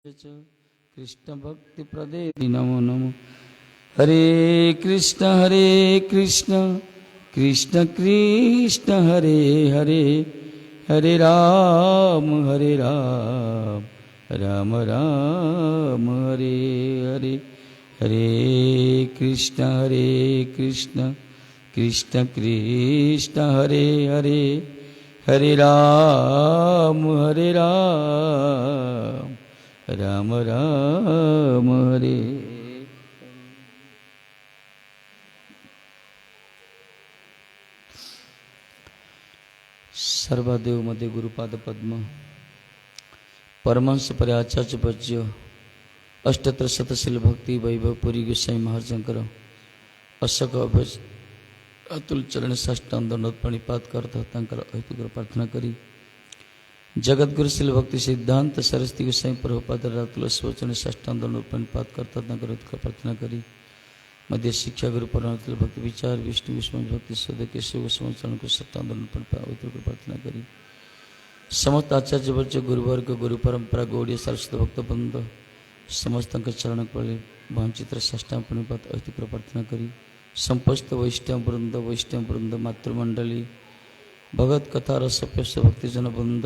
कृष्ण भक्ति प्रदे नमो नमो। हरे कृष्ण कृष्ण कृष्ण हरे हरे, हरे राम राम राम हरे हरे। हरे कृष्ण कृष्ण कृष्ण हरे हरे, हरे राम राम राम हरे। सर्वदेव मध्य गुरुपाद पद्म परमहंस पर्याचार्य पूज्य अष्टोत्तर शतशील भक्ति वैभव पुरी गोसाई महाशंकर अशोक अतुल चरण साष्टांग दंडवत प्रणिपात करता अहितुग्र प्रार्थना करी जगतगुरु शिल भक्ति सिद्धांत सरस्वती गोसाई प्रभुपाद रातुल स्वचरण साष्टांग दंडवत प्रणिपात करता प्रार्थना करी मध्य शिक्षा गुरु परमात्मा भक्ति विचार विष्णु विष्णु भक्ति सद केशव गोस्वामी चरण को सत्तांग दंडवत प्रणिपात प्रार्थना करी समस्त आचार्य वर्ज गुरुवर्ग गुरु परंपरा गौड़ीय सरस्वत भक्त बंद समस्त चरण कले वांचित साष्टांग प्रणिपात अहितुग्र प्रार्थना करी संपस्त वैष्णव वृंद मातृमंडली भगत कथा रसप्यस भक्तिजन वृंद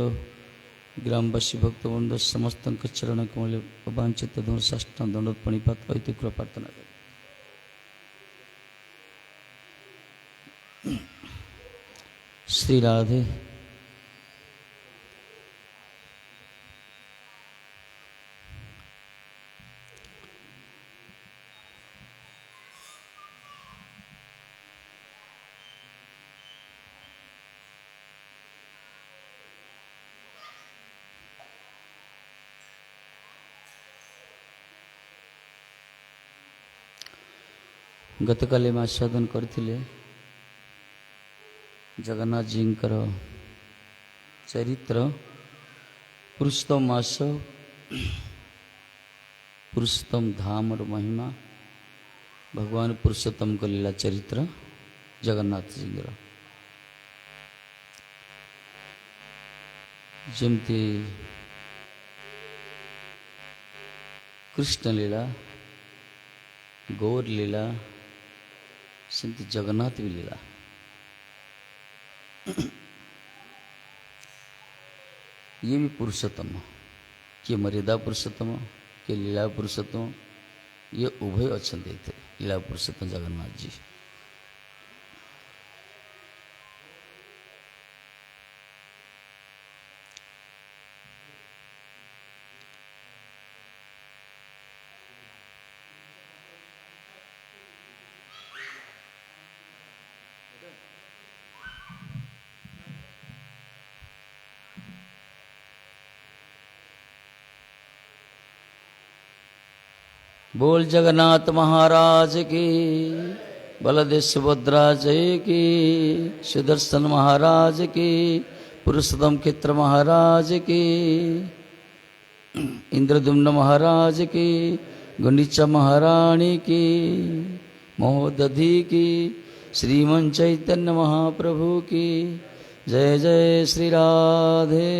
ग्रामवासी भक्त वृंद समस्त चरण कमल वांछित धूर साष्टांग दंडवत प्रणिपात अहितुग्र प्रार्थना करी। श्री राधे गतकाले में आस्वादन करथिले जगन्नाथ जींकर चरित्र पुरुषोत्तम मास पुरुषोत्तम धाम और महिमा भगवान पुरुषोत्तम को लीला चरित्र जगन्नाथ जींकर जमती कृष्ण लीला गौर लीला सेमती जगन्नाथ भी लीला ये भी पुरुषोत्तम किए मर्यादा पुरुषोत्तम किए लीला पुरुषोत्तम ये उभय अच्छा लीला पुरुषोत्तम जगन्नाथ जी। बोल जगन्नाथ महाराज की, बलदेव सुभद्रा जय की, सुदर्शन महाराज की, पुरुषोत्तम क्षेत्र महाराज की, इंद्रदुम्न महाराज की, गुंडीचा महारानी की, महोदधि की, श्रीमन चैतन्य महाप्रभु की जय जय श्री राधे।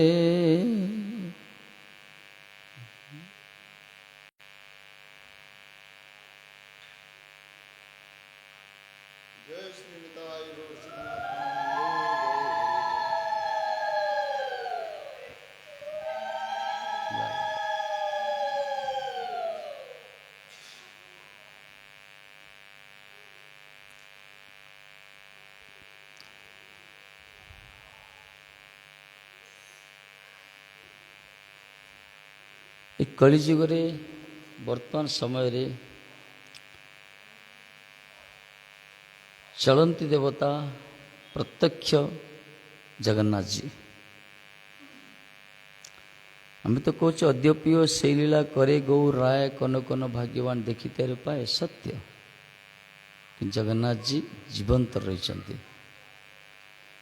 कलिजुगे वर्तमान समय रे चलंती देवता प्रत्यक्ष जगन्नाथ जी। आम तो कौच अद्यपीय से लीला करे गौ राय कन कन भाग्यवान देखी तेरे पाए सत्य कि जगन्नाथ जी जीवंत रही।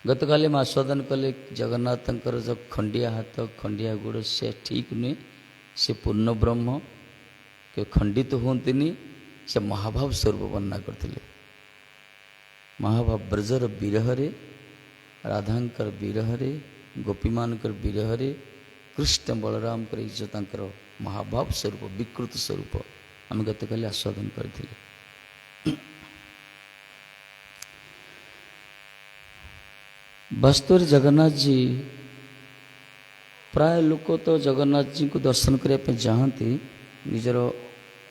गतकाले में आस्वादन कले जगन्नाथ जो खंडिया हाथ खंडिया गोड़ से ठीक नुहे से पूर्ण ब्रह्म के खंडित होंतनी से महाभाव स्वरूप वर्णना करते। महाभाव ब्रजर विरहरे राधांकर विरहरे गोपीमानकर विरहरे कृष्ण बलराम इज्जत ମହାଭାବ ସ୍ୱରୂପ ବିକୃତ ସ୍ୱରୂପ ଆମେ ଗତକାଲି ଆସ୍ୱାଦନ କରିଥିଲେ। ବାସ୍ତବରେ ଜଗନ୍ନାଥଜୀ ପ୍ରାୟ ଲୋକ ତ ଜଗନ୍ନାଥଜୀଙ୍କୁ ଦର୍ଶନ କରିବା ପାଇଁ ଚାହାନ୍ତି, ନିଜର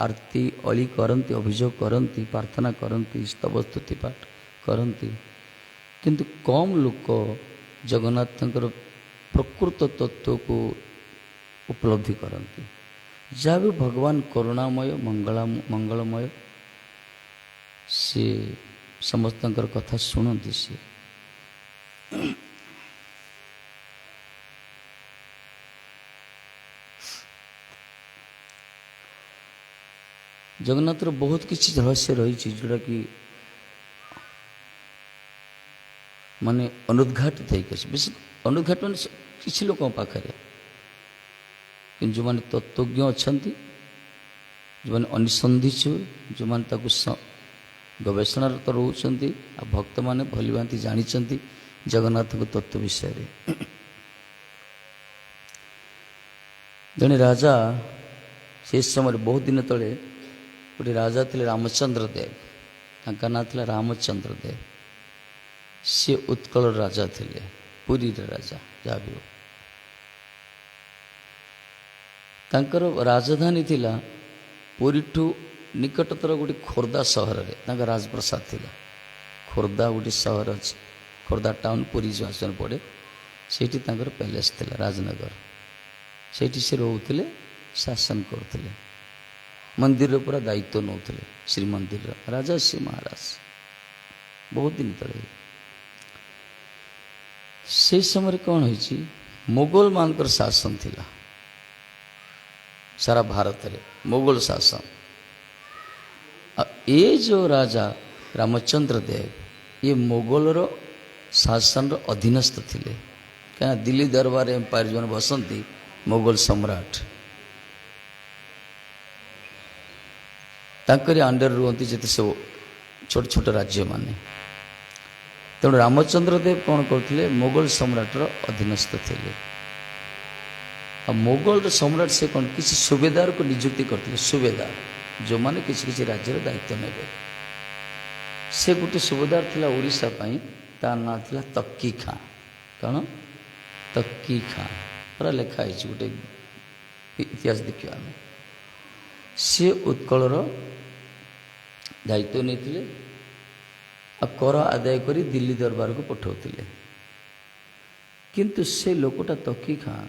ଆରତି ଅଳି କରନ୍ତି, ଅଭିଯୋଗ କରନ୍ତି, ପ୍ରାର୍ଥନା କରନ୍ତି, ସ୍ତବ ସ୍ତୁତି ପାଠ କରନ୍ତି, କିନ୍ତୁ କମ୍ ଲୋକ ଜଗନ୍ନାଥଙ୍କର ପ୍ରକୃତ ତତ୍ତ୍ୱକୁ ଉପଲବ୍ଧି କରନ୍ତି। ଯାହା ବି ଭଗବାନ କରୁଣାମୟ ମଙ୍ଗଳମୟ, ସିଏ ସମସ୍ତଙ୍କର କଥା ଶୁଣନ୍ତି। ସିଏ ଜଗନ୍ନାଥର ବହୁତ କିଛି ରହସ୍ୟ ରହିଛି ଯେଉଁଟାକି ମାନେ ଅନୁଦ୍ଘାଟିତ ହେଇକି ଅଛି। ବେଶୀ ଅନୁଦ୍ଘାଟ ମାନେ କିଛି ଲୋକଙ୍କ ପାଖରେ, କିନ୍ତୁ ଯେଉଁମାନେ ତତ୍ତ୍ୱଜ୍ଞ ଅଛନ୍ତି, ଯେଉଁମାନେ ଅନୁସନ୍ଧିଛୁ, ଯେଉଁମାନେ ତାକୁ ଗବେଷଣାରତ ରହୁଛନ୍ତି, ଆଉ ଭକ୍ତମାନେ ଭଲି ଭାନ୍ତି ଜାଣିଛନ୍ତି ଜଗନ୍ନାଥଙ୍କ ତତ୍ତ୍ୱ ବିଷୟରେ। ଜଣେ ରାଜା ସେ ସମୟରେ ବହୁତ ଦିନ ତଳେ ଗୋଟେ ରାଜା ଥିଲେ ରାମଚନ୍ଦ୍ର ଦେବ, ତାଙ୍କ ନାଁ ଥିଲା ରାମଚନ୍ଦ୍ର ଦେବ। ସେ ଉତ୍କଳର ରାଜା ଥିଲେ, ପୁରୀର ରାଜା ଯାହା ବି ହଉ। ତାଙ୍କର ରାଜଧାନୀ ଥିଲା ପୁରୀଠୁ ନିକଟତର ଗୋଟେ ଖୋର୍ଦ୍ଧା ସହରରେ ତାଙ୍କ ରାଜପ୍ରସାଦ ଥିଲା। ଖୋର୍ଦ୍ଧା ଗୋଟେ ସହର ଅଛି, ଖୋର୍ଦ୍ଧା ଟାଉନ୍, ପୁରୀ ଯେଉଁ ଆସନ ପଡ଼େ, ସେଇଠି ତାଙ୍କର ପ୍ୟାଲେସ୍ ଥିଲା, ରାଜନଗର। ସେଇଠି ସେ ରହୁଥିଲେ, ଶାସନ କରୁଥିଲେ, ମନ୍ଦିରର ପୁରା ଦାୟିତ୍ୱ ନେଉଥିଲେ, ଶ୍ରୀମନ୍ଦିରର ରାଜା ଶ୍ରୀ ମହାରାଜ। ବହୁତ ଦିନ ତଳେ ସେଇ ସମୟରେ କ'ଣ ହେଇଛି, ମୋଗଲ ମାନଙ୍କର ଶାସନ ଥିଲା ସାରା ଭାରତରେ, ମୋଗଲ ଶାସନ। ଆଉ ଏ ଯେଉଁ ରାଜା ରାମଚନ୍ଦ୍ର ଦେବ, ଇଏ ମୋଗଲର ଶାସନର ଅଧୀନସ୍ଥ ଥିଲେ। କାହିଁକିନା ଦିଲ୍ଲୀ ଦରବାର ଏମ୍ପାୟାର ଯେଉଁମାନେ ବସନ୍ତି, ମୋଗଲ ସମ୍ରାଟ ତାଙ୍କରି ଅଣ୍ଡରରେ ରୁହନ୍ତି ଯେତେ ସବୁ ଛୋଟ ଛୋଟ ରାଜ୍ୟମାନେ। ତେଣୁ ରାମଚନ୍ଦ୍ର ଦେବ କ'ଣ କରୁଥିଲେ, ମୋଗଲ ସମ୍ରାଟର ଅଧୀନସ୍ଥ ଥିଲେ। ଆଉ ମୋଗଲର ସମ୍ରାଟ ସେ କ'ଣ କିଛି ସୁବେଦାରକୁ ନିଯୁକ୍ତି କରିଥିଲେ, ସୁବେଦାର ଯେଉଁମାନେ କିଛି କିଛି ରାଜ୍ୟର ଦାୟିତ୍ୱ ନେବେ। ସେ ଗୋଟେ ସୁବେଦାର ଥିଲା ଓଡ଼ିଶା ପାଇଁ, ତା ନାଁ ଥିଲା ତକି ଖାଁ। କ'ଣ? ତକି ଖାଁ, ପୁରା ଲେଖା ହେଇଛି, ଗୋଟେ ଇତିହାସ ଦେଖିବା ଆମେ। ସେ ଉତ୍କଳର ଦାୟିତ୍ୱ ନେଇଥିଲେ ଆଉ କର ଆଦାୟ କରି ଦିଲ୍ଲୀ ଦରବାରକୁ ପଠାଉଥିଲେ। କିନ୍ତୁ ସେ ଲୋକଟା ତକି ଖାଁ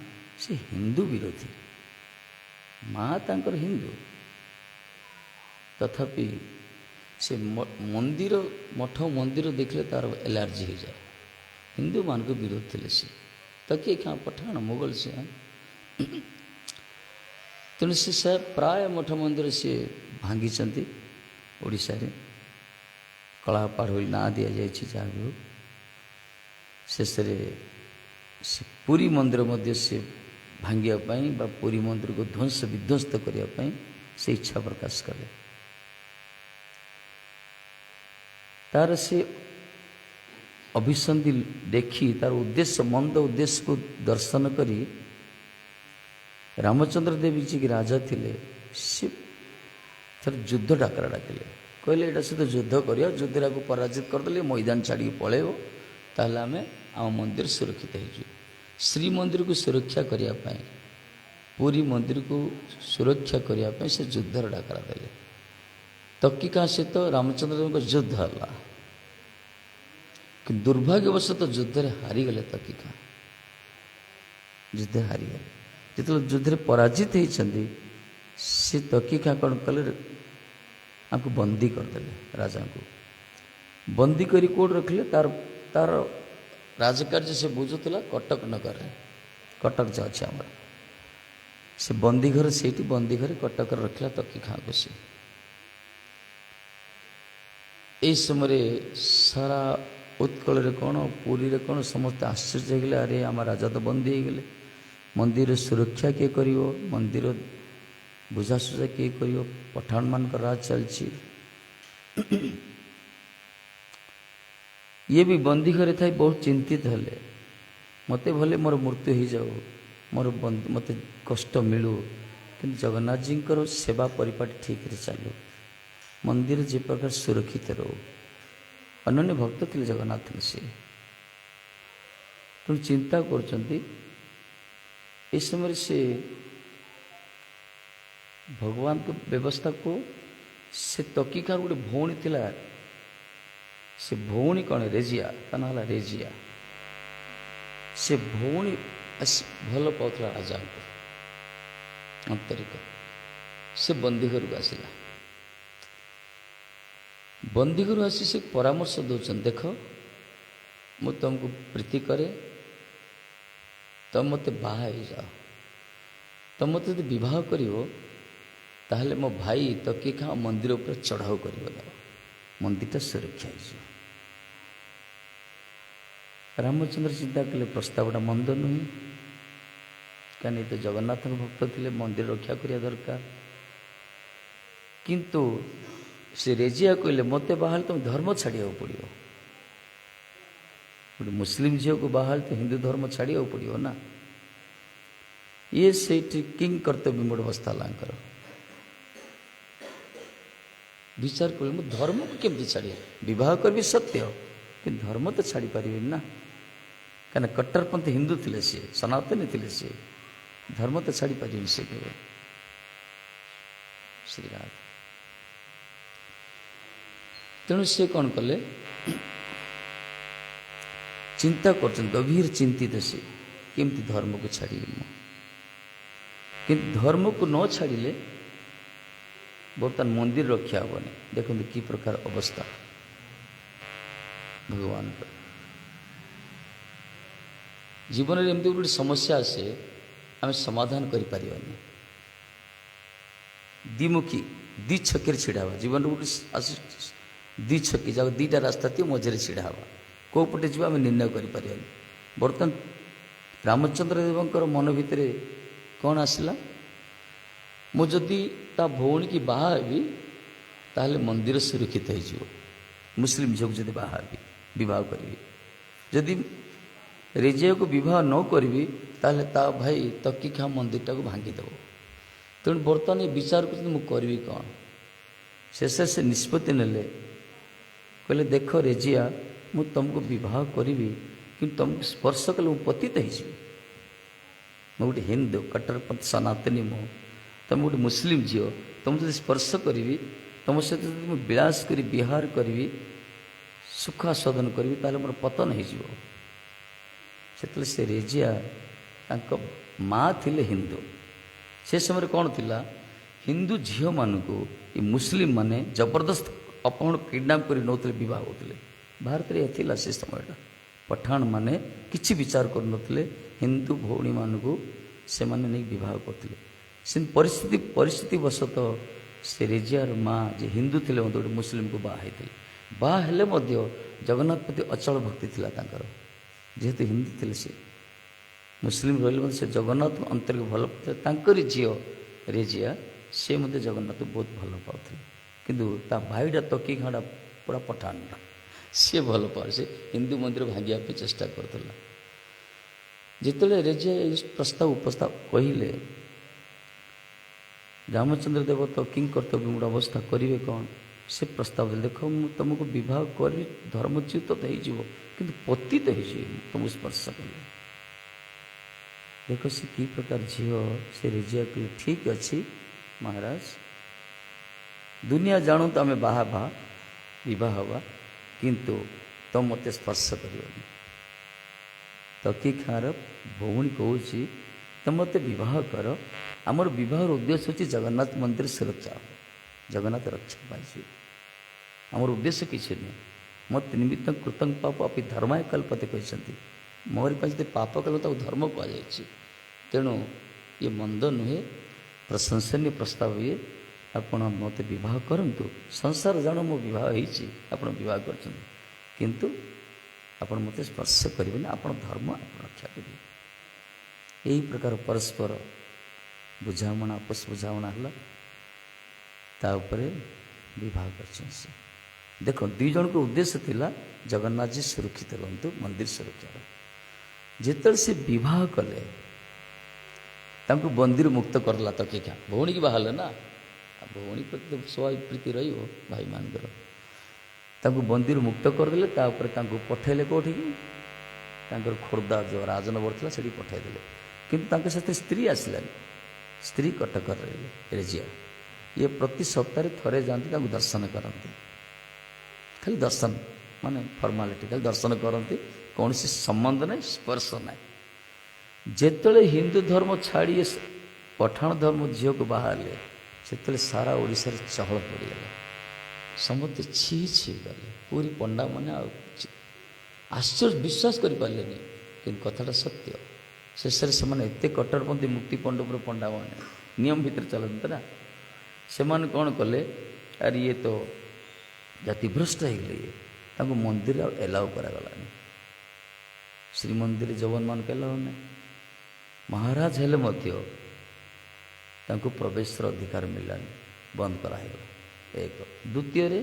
ସେ ହିନ୍ଦୁ ବିରୋଧୀ, ମା ତାଙ୍କର ହିନ୍ଦୁ, ତଥାପି ସେ ମନ୍ଦିର ମଠ ମନ୍ଦିର ଦେଖିଲେ ତାର ଏଲାର୍ଜି ହେଇଯାଏ। ହିନ୍ଦୁମାନଙ୍କ ବିରୋଧ ଥିଲେ ସେ ତକି ଖାଁ, ପଠାଣ ମୋଗଲ ସେ। ତେଣୁ ସେ ପ୍ରାୟ ମଠ ମନ୍ଦିର ସିଏ ଭାଙ୍ଗିଛନ୍ତି ଓଡ଼ିଶାରେ। କଳାପାହାଡ଼ ବୋଲି ନାଁ ଦିଆଯାଇଛି ଯାହା ବି ହଉ। ଶେଷରେ ସେ ପୁରୀ ମନ୍ଦିର ମଧ୍ୟ ସେ ଭାଙ୍ଗିବା ପାଇଁ ବା ପୁରୀ ମନ୍ଦିରକୁ ଧ୍ୱଂସ ବିଧ୍ୱସ୍ତ କରିବା ପାଇଁ ସେ ଇଚ୍ଛା ପ୍ରକାଶ କଲେ। ତାର ସେ ଅଭିସନ୍ଧି ଦେଖି, ତାର ଉଦ୍ଦେଶ୍ୟ, ମନ୍ଦ ଉଦ୍ଦେଶ୍ୟକୁ ଦର୍ଶନ କରି ରାମଚନ୍ଦ୍ର ଦେବ ଯିଏକି ରାଜା ଥିଲେ, ସେ ଥରେ ଯୁଦ୍ଧ ଡାକରା ଡାକିଲେ। କହିଲେ ଏଇଟା ସହିତ ଯୁଦ୍ଧ କରିବା, ଯୁଦ୍ଧରେ ଆକୁ ପରାଜିତ କରିଦେଲେ ମଇଦାନ ଛାଡ଼ିକି ପଳେଇବ, ତାହେଲେ ଆମେ ଆମ ମନ୍ଦିର ସୁରକ୍ଷିତ ହେଇଯିବ। ଶ୍ରୀମନ୍ଦିରକୁ ସୁରକ୍ଷା କରିବା ପାଇଁ, ପୁରୀ ମନ୍ଦିରକୁ ସୁରକ୍ଷା କରିବା ପାଇଁ ସେ ଯୁଦ୍ଧର ଡାକରା ଦେଲେ। ତକି ଖାଁ ସହିତ ରାମଚନ୍ଦ୍ର ଦେବଙ୍କ ଯୁଦ୍ଧ ହେଲା, କିନ୍ତୁ ଦୁର୍ଭାଗ୍ୟବଶତଃ ଯୁଦ୍ଧରେ ହାରିଗଲେ ତକି ଖାଁ, ଯୁଦ୍ଧ ହାରିଗଲେ। ଯେତେବେଳେ ଯୁଦ୍ଧରେ ପରାଜିତ ହେଇଛନ୍ତି, ସେ ତକି ଖାଁ କ'ଣ କଲେ, ତାଙ୍କୁ ବନ୍ଦୀ କରିଦେଲେ। ରାଜାଙ୍କୁ ବନ୍ଦୀ କରି କେଉଁଠି ରଖିଲେ, ତାର ରାଜକାର୍ଯ୍ୟ ସେ ବୁଝୁଥିଲା କଟକ ନଗରରେ, କଟକ ଯେଉଁ ଅଛି ଆମର, ସେ ବନ୍ଦୀ ଘର, ସେଇଠି ବନ୍ଦୀ ଘରେ କଟକରେ ରଖିଲା ତକି ଖାଁକୁ ସେ। ଏହି ସମୟରେ ସାରା ଉତ୍କଳରେ କ'ଣ, ପୁରୀରେ କ'ଣ, ସମସ୍ତେ ଆଶ୍ଚର୍ଯ୍ୟ ହେଇଗଲେ, ଆରେ ଆମ ରାଜା ତ ବନ୍ଦୀ ହେଇଗଲେ, ମନ୍ଦିର ସୁରକ୍ଷା କିଏ କରିବ, ମନ୍ଦିର ବୁଝାସୁଝା କିଏ କରିବ, ପଠାଣମାନଙ୍କ ରାଜ ଚାଲିଛି। ଇଏ ବି ବନ୍ଦୀ ଘରେ ଥାଇ ବହୁତ ଚିନ୍ତିତ ହେଲେ, ମୋତେ ଭଲେ ମୋର ମୃତ୍ୟୁ ହେଇଯାଉ, ମୋତେ କଷ୍ଟ ମିଳୁ, କିନ୍ତୁ ଜଗନ୍ନାଥଜୀଙ୍କର ସେବା ପରିପାଟି ଠିକ୍ରେ ଚାଲୁ, ମନ୍ଦିର ଯେ ପ୍ରକାର ସୁରକ୍ଷିତ ରହୁ। ଅନନ୍ୟ ଭକ୍ତ ଥିଲେ ଜଗନ୍ନାଥ ଥିଲେ ସିଏ। ତେଣୁ ଚିନ୍ତା କରୁଛନ୍ତି ଏ ସମୟରେ ସେ ଭଗବାନଙ୍କ ବ୍ୟବସ୍ଥାକୁ, ସେ ତକିକାର ଗୋଟେ ଭଉଣୀ ଥିଲା, ସେ ଭଉଣୀ କ'ଣ ରେଜିଆ, ତା ନାଁ ହେଲା ରେଜିଆ। ସେ ଭଉଣୀ ଭଲ ପାଉଥିଲା ରାଜାଙ୍କୁ ଆନ୍ତରିକ। ସେ ବନ୍ଦୀ ଘରକୁ ଆସିଲା। ବନ୍ଦୀ ଘରୁ ଆସି ସେ ପରାମର୍ଶ ଦେଉଛନ୍ତି, ଦେଖ ମୁଁ ତୁମକୁ ପ୍ରୀତି କରେ, ତୁମେ ମୋତେ ବାହା ହେଇଯାଅ। ତୁମେ ମୋତେ ଯଦି ବିବାହ କରିବ ତାହେଲେ ମୋ ଭାଇ ତକିଖା ମନ୍ଦିର ଉପରେ ଚଢ଼ାଉ କରିବ, ଯାଅ, ମନ୍ଦିରଟା ସୁରକ୍ଷା ହେଇଯିବ। ରାମଚନ୍ଦ୍ର ଚିନ୍ତା କଲେ ପ୍ରସ୍ତାବଟା ମନ୍ଦ ନୁହେଁ, କାରଣ ଏ ତ ଜଗନ୍ନାଥଙ୍କ ଭକ୍ତ ଥିଲେ, ମନ୍ଦିର ରକ୍ଷା କରିବା ଦରକାର। କିନ୍ତୁ ସେ ରେଜିଆ କହିଲେ, ମୋତେ ବାହାହେଲେ ତୁମେ ଧର୍ମ ଛାଡ଼ିବାକୁ ପଡ଼ିବ। ଗୋଟେ ମୁସଲିମ ଝିଅକୁ ବାହାହେଲେ ତ ହିନ୍ଦୁ ଧର୍ମ ଛାଡ଼ିବାକୁ ପଡ଼ିବ ନା। ଇଏ ସେଇଠି କିଂ କର୍ତ୍ତବ୍ୟ ମୋଡ଼ ଅବସ୍ଥା ହେଲାଙ୍କର। ବିଚାର କଲେ ମୁଁ ଧର୍ମକୁ କେମିତି ଛାଡ଼ିବି? ବିବାହ କରିବି ସତ୍ୟ, କିନ୍ତୁ ଧର୍ମ ତ ଛାଡ଼ିପାରିବିନି ନା, କାହିଁକିନା କଟ୍ଟରପନ୍ଥୀ ହିନ୍ଦୁ ଥିଲେ ସିଏ, ସନାତନୀ ଥିଲେ ସିଏ, ଧର୍ମ ତ ଛାଡ଼ିପାରିବେନି ସେ କେବେ। ଶ୍ରୀରାମ ତେଣୁ ସେ କ'ଣ କଲେ, ଚିନ୍ତା କରୁଛନ୍ତି, ଗଭୀର ଚିନ୍ତିତ ସେ, କେମିତି ଧର୍ମକୁ ଛାଡ଼ିବି ମୁଁ। କିନ୍ତୁ ଧର୍ମକୁ ନ ଛାଡ଼ିଲେ ବର୍ତ୍ତମାନ ମନ୍ଦିର ରକ୍ଷା ହେବନି। ଦେଖନ୍ତୁ କି ପ୍ରକାର ଅବସ୍ଥା ଭଗବାନଙ୍କର। ଜୀବନରେ ଏମିତି ଗୋଟେ ସମସ୍ୟା ଆସେ, ଆମେ ସମାଧାନ କରିପାରିବାନି। ଦ୍ୱିମୁଖୀ, ଦୁଇ ଛକିରେ ଛିଡ଼ା ହେବା। ଜୀବନରେ ଗୋଟେ ଆସେ ଦୁଇ ଛକି, ଯାକ ଦୁଇଟା ରାସ୍ତା ଥିବ, ମଝିରେ ଛିଡ଼ା ହେବା। କେଉଁ ପଟେ ଯିବା ଆମେ ନିର୍ଣ୍ଣୟ କରିପାରିବାନି। ବର୍ତ୍ତମାନ ରାମଚନ୍ଦ୍ର ଦେବଙ୍କର ମନ ଭିତରେ କ'ଣ ଆସିଲା, ମୁଁ ଯଦି ତା ଭଉଣୀକି ବାହା ହେବି ତାହେଲେ ମନ୍ଦିର ସୁରକ୍ଷିତ ହେଇଯିବ। ମୁସଲିମ ଝିଅକୁ ଯଦି ବାହା ହେବି, ବିବାହ କରିବି, ଯଦି ରେଜିଆକୁ ବିବାହ ନ କରିବି ତାହେଲେ ତା ଭାଇ ତକିଖା ମନ୍ଦିରଟାକୁ ଭାଙ୍ଗିଦେବ। ତେଣୁ ବର୍ତ୍ତମାନ ଏ ବିଚାର କରୁଛନ୍ତି ମୁଁ କରିବି କ'ଣ। ଶେଷରେ ସେ ନିଷ୍ପତ୍ତି ନେଲେ, କହିଲେ ଦେଖ ରେଜିଆ, ମୁଁ ତୁମକୁ ବିବାହ କରିବି, କିନ୍ତୁ ତୁମକୁ ସ୍ପର୍ଶ କଲେ ମୁଁ ପତିତ ହେଇଯିବି। ମୁଁ ଗୋଟେ ହିନ୍ଦୁ କଟ୍ଟରପନ୍ଥୀ ସନାତନୀ, ମୁଁ ତୁମେ ଗୋଟେ ମୁସଲିମ ଝିଅ, ତୁମକୁ ଯଦି ସ୍ପର୍ଶ କରିବି, ତୁମ ସହିତ ଯଦି ମୁଁ ବିଳାସ କରି ବିହାର କରିବି, ସୁଖ ଆସ୍ୱାଦନ କରିବି, ତାହେଲେ ମୋର ପତନ ହେଇଯିବ। ସେତେବେଳେ ସେ ରେଜିଆ, ତାଙ୍କ ମା ଥିଲେ ହିନ୍ଦୁ। ସେ ସମୟରେ କ'ଣ ଥିଲା, ହିନ୍ଦୁ ଝିଅମାନଙ୍କୁ ଏ ମୁସଲିମ ମାନେ ଜବରଦସ୍ତ ଅପହରଣ କିଡ଼ନାପ୍ କରି ନେଉଥିଲେ, ବିବାହ ହେଉଥିଲେ। ଭାରତରେ ଏ ଥିଲା ସେ ସମୟଟା। ପଠାଣ ମାନେ କିଛି ବିଚାର କରୁନଥିଲେ, ହିନ୍ଦୁ ଭଉଣୀମାନଙ୍କୁ ସେମାନେ ନେଇ ବିବାହ କରୁଥିଲେ। ସେମିତି ପରିସ୍ଥିତି ବଶତଃ ସେ ରେଜିଆର ମା ଯେ ହିନ୍ଦୁ ଥିଲେ ମଧ୍ୟ ଗୋଟେ ମୁସଲିମକୁ ବାହା ହେଇଥିଲେ। ବାହା ହେଲେ ମଧ୍ୟ ଜଗନ୍ନାଥ ପ୍ରତି ଅଚଳ ଭକ୍ତି ଥିଲା ତାଙ୍କର। ଯେହେତୁ ହିନ୍ଦୁ ଥିଲେ, ସେ ମୁସଲିମ ରହିଲେ ମଧ୍ୟ ସେ ଜଗନ୍ନାଥଙ୍କୁ ଅନ୍ତରକୁ ଭଲ ପାଉଥିଲେ। ତାଙ୍କରି ଝିଅ ରେଜିଆ, ସେ ମଧ୍ୟ ଜଗନ୍ନାଥକୁ ବହୁତ ଭଲ ପାଉଥିଲେ। କିନ୍ତୁ ତା ଭାଇଟା ତକିଖାଟା ପୁରା ପଠାଣଟା, ସିଏ ଭଲ ପାଏ, ସେ ହିନ୍ଦୁ ମନ୍ଦିର ଭାଙ୍ଗିବା ପାଇଁ ଚେଷ୍ଟା କରୁଥିଲା। ଯେତେବେଳେ ରେଜିଆ ଏ ପ୍ରସ୍ତାବ ଉପସ୍ଥାପ କହିଲେ, ରାମଚନ୍ଦ୍ର ଦେବ ତ କିଂ କର୍ତ୍ତବ୍ୟ ମୋଡ଼ ଅବସ୍ଥା କରିବେ କ'ଣ। ସେ ପ୍ରସ୍ତାବ ଦେଲେ, ଦେଖ ମୁଁ ତୁମକୁ ବିବାହ କରି ଧର୍ମଚ୍ୟୁତ ତ ହେଇଯିବ, କିନ୍ତୁ ପତିତ ହେଇଯିବ ତୁମକୁ ସ୍ପର୍ଶ କଲେ। ଦେଖ ସେ କି ପ୍ରକାର ଝିଅ। ସେ ରେଜିଆ କହିଲେ, ଠିକ୍ ଅଛି ମହାରାଜ, ଦୁନିଆ ଜାଣନ୍ତୁ ଆମେ ବାହା ହେବା, ବିବାହ ହେବା, କିନ୍ତୁ ତୁମେ ମୋତେ ସ୍ପର୍ଶ କରିବନି। ତକିଖାର ଭଉଣୀ କହୁଛି, ତୁମେ ମୋତେ ବିବାହ କର, ଆମର ବିବାହର ଉଦ୍ଦେଶ୍ୟ ହେଉଛି ଜଗନ୍ନାଥ ମନ୍ଦିର ସୁରକ୍ଷା ହେବ, ଜଗନ୍ନାଥ ରକ୍ଷା ପାଇଯିବେ। ଆମର ଉଦ୍ଦେଶ୍ୟ କିଛି ନୁହେଁ। ମୋତେ ନିମିତ୍ତ କୃତଂ ପାପ ଆପି ଧର୍ମାୟ କଳ୍ପତେ କହିଛନ୍ତି। ମୋରି ପାଇଁ ଯଦି ପାପ କଲେ ତାକୁ ଧର୍ମ କୁହାଯାଇଛି। ତେଣୁ ଇଏ ମନ୍ଦ ନୁହେଁ, ପ୍ରଶଂସନୀୟ ପ୍ରସ୍ତାବ ଇଏ। ଆପଣ ମୋତେ ବିବାହ କରନ୍ତୁ, ସଂସାର ଜାଣ ମୋ ବିବାହ ହେଇଛି, ଆପଣ ବିବାହ କରିଛନ୍ତି, କିନ୍ତୁ ଆପଣ ମୋତେ ସ୍ପର୍ଶ କରିବେନି, ଆପଣ ଧର୍ମ ଆପଣ ରକ୍ଷା କରିବେ। ଏହି ପ୍ରକାର ପରସ୍ପର ବୁଝାମଣା, ଆପୋଷ ବୁଝାମଣା ହେଲା, ତା ଉପରେ ବିବାହ କରିଛନ୍ତି ସେ। ଦେଖ, ଦୁଇ ଜଣଙ୍କ ଉଦ୍ଦେଶ୍ୟ ଥିଲା ଜଗନ୍ନାଥଜୀ ସୁରକ୍ଷିତ ରୁହନ୍ତୁ, ମନ୍ଦିର ସୁରକ୍ଷା। ଯେତେବେଳେ ସେ ବିବାହ କଲେ, ତାଙ୍କୁ ବନ୍ଦୀରୁ ମୁକ୍ତ କରିଦେଲା ତକିକା। ଭଉଣୀକି ବାହାରିଲେ ନା, ଭଉଣୀ ପ୍ରତି ସ୍ୱାଭାବିକ ପ୍ରୀତି ରହିବ ଭାଇମାନଙ୍କର। ତାଙ୍କୁ ବନ୍ଦୀରୁ ମୁକ୍ତ କରିଦେଲେ, ତାପରେ ତାଙ୍କୁ ପଠାଇଲେ କେଉଁଠିକି? ତାଙ୍କର ଖୋର୍ଦ୍ଧା ଯେଉଁ ରାଜନଗର ଥିଲା ସେଠି ପଠାଇଦେଲେ। କିନ୍ତୁ ତାଙ୍କ ସହିତ ସ୍ତ୍ରୀ ଆସିଲାନି, ସ୍ତ୍ରୀ କଟକରେ ରହିଲେ ରେଜିଆ। ଇଏ ପ୍ରତି ସପ୍ତାହରେ ଥରେ ଯାଆନ୍ତି, ତାଙ୍କୁ ଦର୍ଶନ କରନ୍ତି। ଖାଲି ଦର୍ଶନ, ମାନେ ଫର୍ମାଲିଟି, ଖାଲି ଦର୍ଶନ କରନ୍ତି, କୌଣସି ସମ୍ବନ୍ଧ ନାହିଁ, ସ୍ପର୍ଶ ନାହିଁ। ଯେତେବେଳେ ହିନ୍ଦୁ ଧର୍ମ ଛାଡ଼ି ପଠାଣ ଧର୍ମ ଝିଅକୁ ବାହାରିଲେ, ସେତେବେଳେ ସାରା ଓଡ଼ିଶାରେ ଚହଳ ପଡ଼ିଗଲା। ସମସ୍ତେ ଛି ଛି ଗଲେ, ପୁରୀ ପଣ୍ଡାମାନେ ଆଉ ଆଶ୍ଚର୍ଯ୍ୟ, ବିଶ୍ୱାସ କରିପାରିଲେନି। କିନ୍ତୁ କଥାଟା ସତ୍ୟ। ଶେଷରେ ସେମାନେ ଏତେ କଟ୍ଟରପନ୍ଥୀ ମୁକ୍ତି ପଣ୍ଡପର ପଣ୍ଡାମାନେ ନିୟମ ଭିତରେ ଚାଲନ୍ତି ନା, ସେମାନେ କ'ଣ କଲେ, ଆରେ ଇଏ ତ ଜାତିଭ୍ରଷ୍ଟ ହେଇଗଲେ, ଇଏ ତାଙ୍କୁ ମନ୍ଦିର ଆଉ ଏଲାଉ କରାଗଲାନି। ଶ୍ରୀମନ୍ଦିରରେ ଯବାନମାନଙ୍କୁ ଏଲାଉ ନାହିଁ। ମହାରାଜ ହେଲେ ମଧ୍ୟ ତାଙ୍କୁ ପ୍ରବେଶର ଅଧିକାର ମିଳିଲାନି, ବନ୍ଦ କରାହେଇଗଲା। ଏକ। ଦ୍ୱିତୀୟରେ,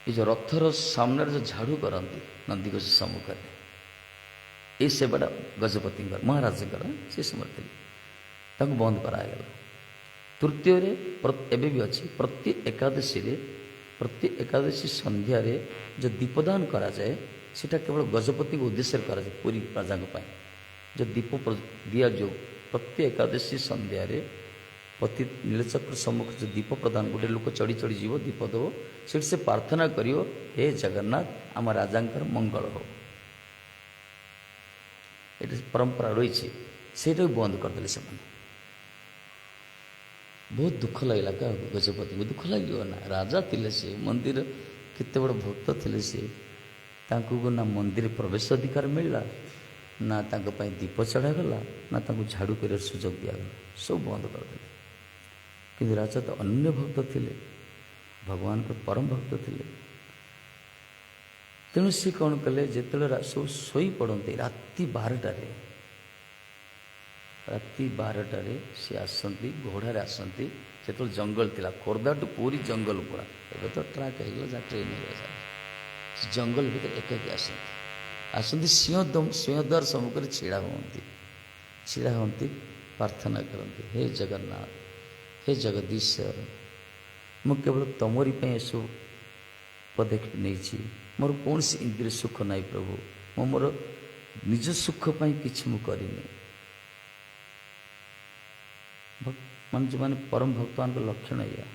ଏ ଯେଉଁ ରଥର ସାମ୍ନାରେ ଯେଉଁ ଝାଡ଼ୁ କରନ୍ତି ନନ୍ଦିଘୋଷ ସମ୍ମୁଖରେ, ଏଇ ସେବାଟା ଗଜପତିଙ୍କର, ମହାରାଜଙ୍କର ସେ ସମୟରେ ଥିଲେ, ତାଙ୍କୁ ବନ୍ଦ କରାଗଲା। ତୃତୀୟରେ, ଏବେ ବି ଅଛି, ପ୍ରତି ଏକାଦଶୀ ସନ୍ଧ୍ୟାରେ ଯେଉଁ ଦୀପଦାନ କରାଯାଏ, ସେଇଟା କେବଳ ଗଜପତିଙ୍କ ଉଦ୍ଦେଶ୍ୟରେ କରାଯାଏ। ପୁରୀ ରାଜାଙ୍କ ପାଇଁ ଯେଉଁ ଦୀପ ଦିଆଯାଉ, ପ୍ରତି ଏକାଦଶୀ ସନ୍ଧ୍ୟାରେ ପତି ନୀଳଚକ୍ର ସମ୍ମୁଖ ଯେଉଁ ଦୀପ ପ୍ରଦାନ, ଗୋଟେ ଲୋକ ଚଢ଼ି ଚଢ଼ି ଯିବ, ଦୀପ ଦେବ, ସେଠି ସେ ପ୍ରାର୍ଥନା କରିବ, ହେ ଜଗନ୍ନାଥ, ଆମ ରାଜାଙ୍କର ମଙ୍ଗଳ ହଉ। ଏଠି ପରମ୍ପରା ରହିଛି, ସେଇଟାକୁ ବନ୍ଦ କରିଦେଲେ ସେମାନେ। ବହୁତ ଦୁଃଖ ଲାଗିଲା କାହାକୁ? ଗଜପତିଙ୍କୁ ଦୁଃଖ ଲାଗିବ ନା, ରାଜା ଥିଲେ ସେ, ମନ୍ଦିର କେତେ ବଡ଼ ଭକ୍ତ ଥିଲେ ସେ, ତାଙ୍କୁ ନା ମନ୍ଦିର ପ୍ରବେଶ ଅଧିକାର ମିଳିଲା, ନା ତାଙ୍କ ପାଇଁ ଦୀପ ଚଢ଼ାଗଲା, ନା ତାଙ୍କୁ ଝାଡ଼ୁ କରିବାର ସୁଯୋଗ ଦିଆଗଲା, ସବୁ ବନ୍ଦ କରିଦେଲେ। କିନ୍ତୁ ରାଜା ତ ଅନ୍ୟ ଭକ୍ତ ଥିଲେ, ଭଗବାନଙ୍କ ପରମ ଭକ୍ତ ଥିଲେ। ତେଣୁ ସେ କ'ଣ କଲେ, ଯେତେବେଳେ ସବୁ ଶୋଇପଡ଼ନ୍ତି, ରାତି 12ଟାରେ ସେ ଆସନ୍ତି, ଘୋଡ଼ାରେ ଆସନ୍ତି। ସେତେବେଳେ ଜଙ୍ଗଲ ଥିଲା, ଖୋର୍ଦ୍ଧାଠୁ ପୁରୀ ଜଙ୍ଗଲ ପୁରା, ଏବେ ତ ଟ୍ରାକ୍ ହେଇଗଲା, ଯାହା ଟ୍ରେନ୍ ହେଇଗଲା। ଜଙ୍ଗଲ ଭିତରେ ଏକାକି ଆସନ୍ତି, ସିଂହଦ୍ୱାର ସମ୍ମୁଖରେ ଛିଡ଼ା ହୁଅନ୍ତି, ପ୍ରାର୍ଥନା କରନ୍ତି, ହେ ଜଗନ୍ନାଥ, ହେ ଜଗଦୀଶ୍ୱର, ମୁଁ କେବଳ ତମରି ପାଇଁ ଏସବୁ ପଦକ୍ଷେପ ନେଇଛି, ମୋର କୌଣସି ଇନ୍ଦ୍ରିୟ ସୁଖ ନାହିଁ ପ୍ରଭୁ, ମୁଁ ମୋର ନିଜ ସୁଖ ପାଇଁ କିଛି ମୁଁ କରିନି। ମାନେ ଯେଉଁମାନେ ପରମ ଭକ୍ତମାନଙ୍କ ଲକ୍ଷଣ ଏଇଆ,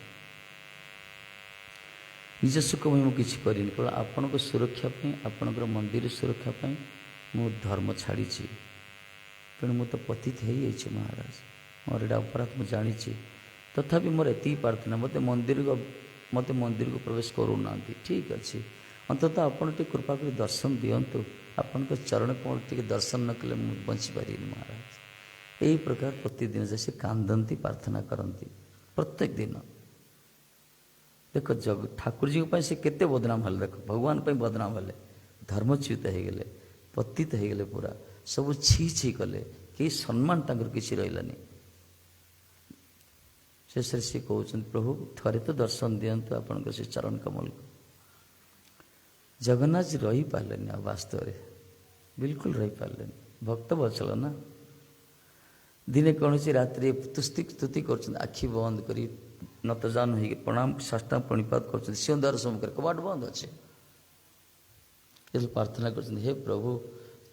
ନିଜ ସୁଖ ପାଇଁ ମୁଁ କିଛି କରିନି, କେବଳ ଆପଣଙ୍କ ସୁରକ୍ଷା ପାଇଁ, ଆପଣଙ୍କର ମନ୍ଦିର ସୁରକ୍ଷା ପାଇଁ ମୁଁ ଧର୍ମ ଛାଡ଼ିଛି। ତେଣୁ ମୁଁ ତ ପତିତ ହେଇଯାଇଛି ମହାରାଜ, ମୋର ଏଇଟା ଅପରାଧ ମୁଁ ଜାଣିଛି, ତଥାପି ମୋର ଏତିକି ପ୍ରାର୍ଥନା, ମୋତେ ମନ୍ଦିରକୁ ପ୍ରବେଶ କରୁନାହାନ୍ତି, ଠିକ୍ ଅଛି, ଅନ୍ତତଃ ଆପଣ ଟିକେ କୃପା କରି ଦର୍ଶନ ଦିଅନ୍ତୁ, ଆପଣଙ୍କ ଚରଣ କମଳ ଟିକେ ଦର୍ଶନ ନ କଲେ ମୁଁ ବଞ୍ଚିପାରିବିନି ମହାରାଜ। ଏହି ପ୍ରକାର ପ୍ରତିଦିନ ଯେ ସେ କାନ୍ଦନ୍ତି, ପ୍ରାର୍ଥନା କରନ୍ତି ପ୍ରତ୍ୟେକ ଦିନ। ଦେଖ, ଠାକୁରଜୀଙ୍କ ପାଇଁ ସେ କେତେ ବଦନାମ ହେଲେ, ଦେଖ, ଭଗବାନ ପାଇଁ ବଦନାମ ହେଲେ, ଧର୍ମଚ୍ୟୁତ ହେଇଗଲେ, ପତିତ ହେଇଗଲେ, ପୁରା ସବୁ ଛି ଛି କଲେ, କେହି ସମ୍ମାନ ତାଙ୍କର କିଛି ରହିଲାନି। ଶେଷରେ ସେ କହୁଛନ୍ତି, ପ୍ରଭୁ ଥରେ ତ ଦର୍ଶନ ଦିଅନ୍ତୁ ଆପଣଙ୍କ ସେ ଚରଣ କମଳକୁ। ଜଗନ୍ନାଥ ରହିପାରିଲେନି, ଆଉ ବାସ୍ତବରେ ବିଲକୁଲ ରହିପାରିଲେନି, ଭକ୍ତ ବଚଳ ନା। ଦିନେ କ'ଣ ହେଇଛି, ରାତିରେ ସ୍ତୁତି କରୁଛନ୍ତି, ଆଖି ବନ୍ଦ କରି ନତଜାନ ହେଇକି ପ୍ରଣାମ ସାଷ୍ଟାଙ୍ଗ ପ୍ରଣିପାତ କରୁଛନ୍ତି, ସିଂହଦ୍ୱାର ସମ୍ମୁଖରେ, କବାଟ ବନ୍ଦ ଅଛି। ପ୍ରାର୍ଥନା କରୁଛନ୍ତି, ହେ ପ୍ରଭୁ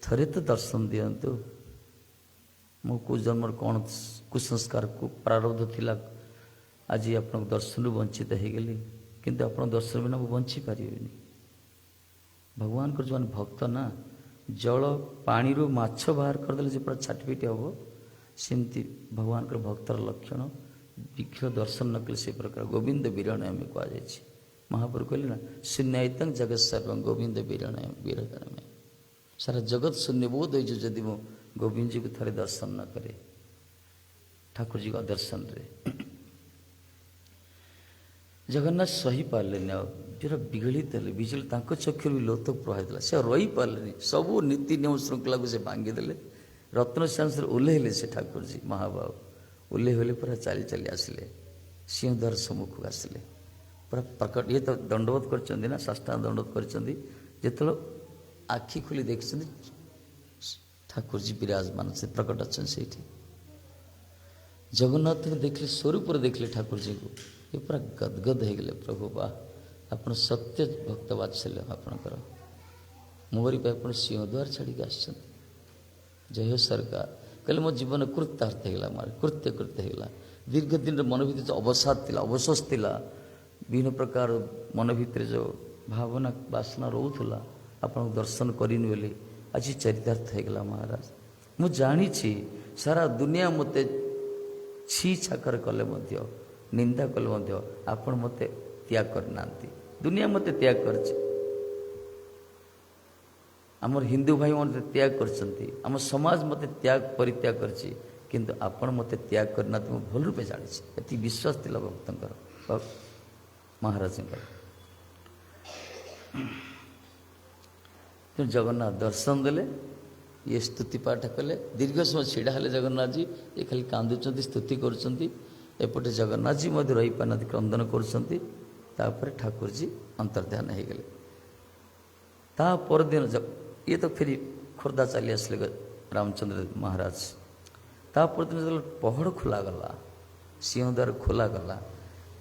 ଥରେ ତ ଦର୍ଶନ ଦିଅନ୍ତୁ, ମୋ ଜନ୍ମର କ'ଣ କୁସଂସ୍କାର ପ୍ରାରବ୍ଧ ଥିଲା, ଆଜି ଆପଣଙ୍କ ଦର୍ଶନରୁ ବଞ୍ଚିତ ହେଇଗଲି, କିନ୍ତୁ ଆପଣଙ୍କ ଦର୍ଶନ ବିନା ମୁଁ ବଞ୍ଚିପାରିବିନି। ଭଗବାନଙ୍କର ଯେଉଁମାନେ ଭକ୍ତ ନା, ଜଳ ପାଣିରୁ ମାଛ ବାହାର କରିଦେଲେ ଯେ ପୁରା ଛାଟିପିଟି ହେବ, ସେମିତି ଭଗବାନଙ୍କର ଭକ୍ତର ଲକ୍ଷଣ। ବିଗ୍ରହ ଦର୍ଶନ ନ କଲେ ସେ ପ୍ରକାର ଗୋବିନ୍ଦ ବିରଣୟ ଆମେ କୁହାଯାଇଛି। ମହାପ୍ରଭୁ କହିଲେ ନା, ଶୂନ୍ୟାୟିତଂ ଜଗତ ସର୍ବଂ ଗୋବିନ୍ଦ ବିରଣୟ। ସାରା ଜଗତ ଶୂନ୍ୟବୋଧ ହୋଇଛି ଯଦି ମୁଁ ଗୋବିନ୍ଦଜୀକୁ ଥରେ ଦର୍ଶନ ନ କରେ, ଠାକୁରଜୀଙ୍କ ଦର୍ଶନରେ। ଜଗନ୍ନାଥ ସହିପାରିଲେନି, ଆଉ ଯେଉଁଟା ବିଗଳିତ ହେଲେ, ବିଜୁଳି ତାଙ୍କ ଚକ୍ଷୁରୁ ବି ଲୋତକ ପ୍ରବାହିଥିଲା, ସେ ଆଉ ରହିପାରିଲେନି, ସବୁ ନୀତି ନିୟମ ଶୃଙ୍ଖଳାକୁ ସେ ଭାଙ୍ଗିଦେଲେ। ରତ୍ନସିଂହାସନରେ ଓହ୍ଲେଇଲେ ସେ ଠାକୁରଜୀ ମହାବାହୁ, ଓହ୍ଲେଇଲେ ପୁରା ଚାଲି ଚାଲି ଆସିଲେ, ସିଂହଦ୍ୱାର ସମ୍ମୁଖକୁ ଆସିଲେ, ପୁରା ପ୍ରକଟ। ଇଏ ତ ଦଣ୍ଡବତ କରିଛନ୍ତି ନା, ସାଷ୍ଟାଙ୍ଗ ଦଣ୍ଡବତ କରିଛନ୍ତି। ଯେତେବେଳେ ଆଖି ଖୋଲି ଦେଖିଛନ୍ତି ଠାକୁରଜୀ ବିରାଜମାନ ସେ ପ୍ରକଟ ଅଛନ୍ତି ସେଇଠି। ଜଗନ୍ନାଥଙ୍କୁ ଦେଖିଲେ, ସ୍ୱରୂପରେ ଦେଖିଲେ ଠାକୁରଜୀଙ୍କୁ, ଏ ପୁରା ଗଦଗଦ ହେଇଗଲେ। ପ୍ରଭୁ ବା ଆପଣ ସତ୍ୟ ଭକ୍ତ ବାତ୍ସଲ୍ୟ ଆପଣଙ୍କର, ମୋରି ପାଇଁ ଆପଣ ସିଂହଦ୍ୱାର ଛାଡ଼ିକି ଆସିଛନ୍ତି। ଜୟ ସରକାର। କହିଲେ ମୋ ଜୀବନ କୃତାର୍ଥ ହେଇଗଲା, ମୋର କୃତ୍ୟ ହେଇଗଲା। ଦୀର୍ଘ ଦିନର ମନ ଭିତରେ ଯେଉଁ ଅବସାଦ ଥିଲା, ଅବଶୋଷ ଥିଲା, ବିଭିନ୍ନ ପ୍ରକାର ମନ ଭିତରେ ଯେଉଁ ଭାବନା ବାସନା ରହୁଥିଲା, ଆପଣଙ୍କୁ ଦର୍ଶନ କରିନି ବୋଲି ଆଜି ଚରିତାର୍ଥ ହେଇଗଲା ମହାରାଜ। ମୁଁ ଜାଣିଛି ସାରା ଦୁନିଆ ମୋତେ ଛି ଛାକର କଲେ ମଧ୍ୟ, ନିନ୍ଦା କଲେ ମଧ୍ୟ ଆପଣ ମୋତେ ତ୍ୟାଗ କରିନାହାନ୍ତି। ଦୁନିଆ ମୋତେ ତ୍ୟାଗ କରିଛି, ଆମର ହିନ୍ଦୁ ଭାଇ ମୋତେ ତ୍ୟାଗ କରିଛନ୍ତି, ଆମ ସମାଜ ମୋତେ ପରିତ୍ୟାଗ କରିଛି, କିନ୍ତୁ ଆପଣ ମୋତେ ତ୍ୟାଗ କରିନାହାନ୍ତି। ମୁଁ ଭଲ ରୂପେ ଜାଣିଛି। ଏତିକି ବିଶ୍ୱାସ ଥିଲା ଭକ୍ତଙ୍କର, ମହାରାଜଙ୍କର। ଜଗନ୍ନାଥ ଦର୍ଶନ ଦେଲେ, ଇଏ ସ୍ତୁତି ପାଠ କଲେ। ଦୀର୍ଘ ସମୟ ଛିଡ଼ା ହେଲେ ଜଗନ୍ନାଥଜୀ। ଏ ଖାଲି କାନ୍ଦୁଛନ୍ତି, ସ୍ତୁତି କରୁଛନ୍ତି। ଏପଟେ ଜଗନ୍ନାଥଜୀ ମଧ୍ୟ ରହିପାରୁନାହାନ୍ତି, କ୍ରନ୍ଦନ କରୁଛନ୍ତି। ତାପରେ ଠାକୁରଜୀ ଅନ୍ତର୍ଧ୍ୟାନ ହେଇଗଲେ। ତା ପରଦିନ ଇଏ ତ ଫେରି ଖୋର୍ଦ୍ଧା ଚାଲି ଆସିଲେ ରାମଚନ୍ଦ୍ର ମହାରାଜ। ତା ପରଦିନ ଯେତେବେଳେ ପହଡ଼ ଖୋଲାଗଲା, ସିଂହଦ୍ୱାର ଖୋଲାଗଲା,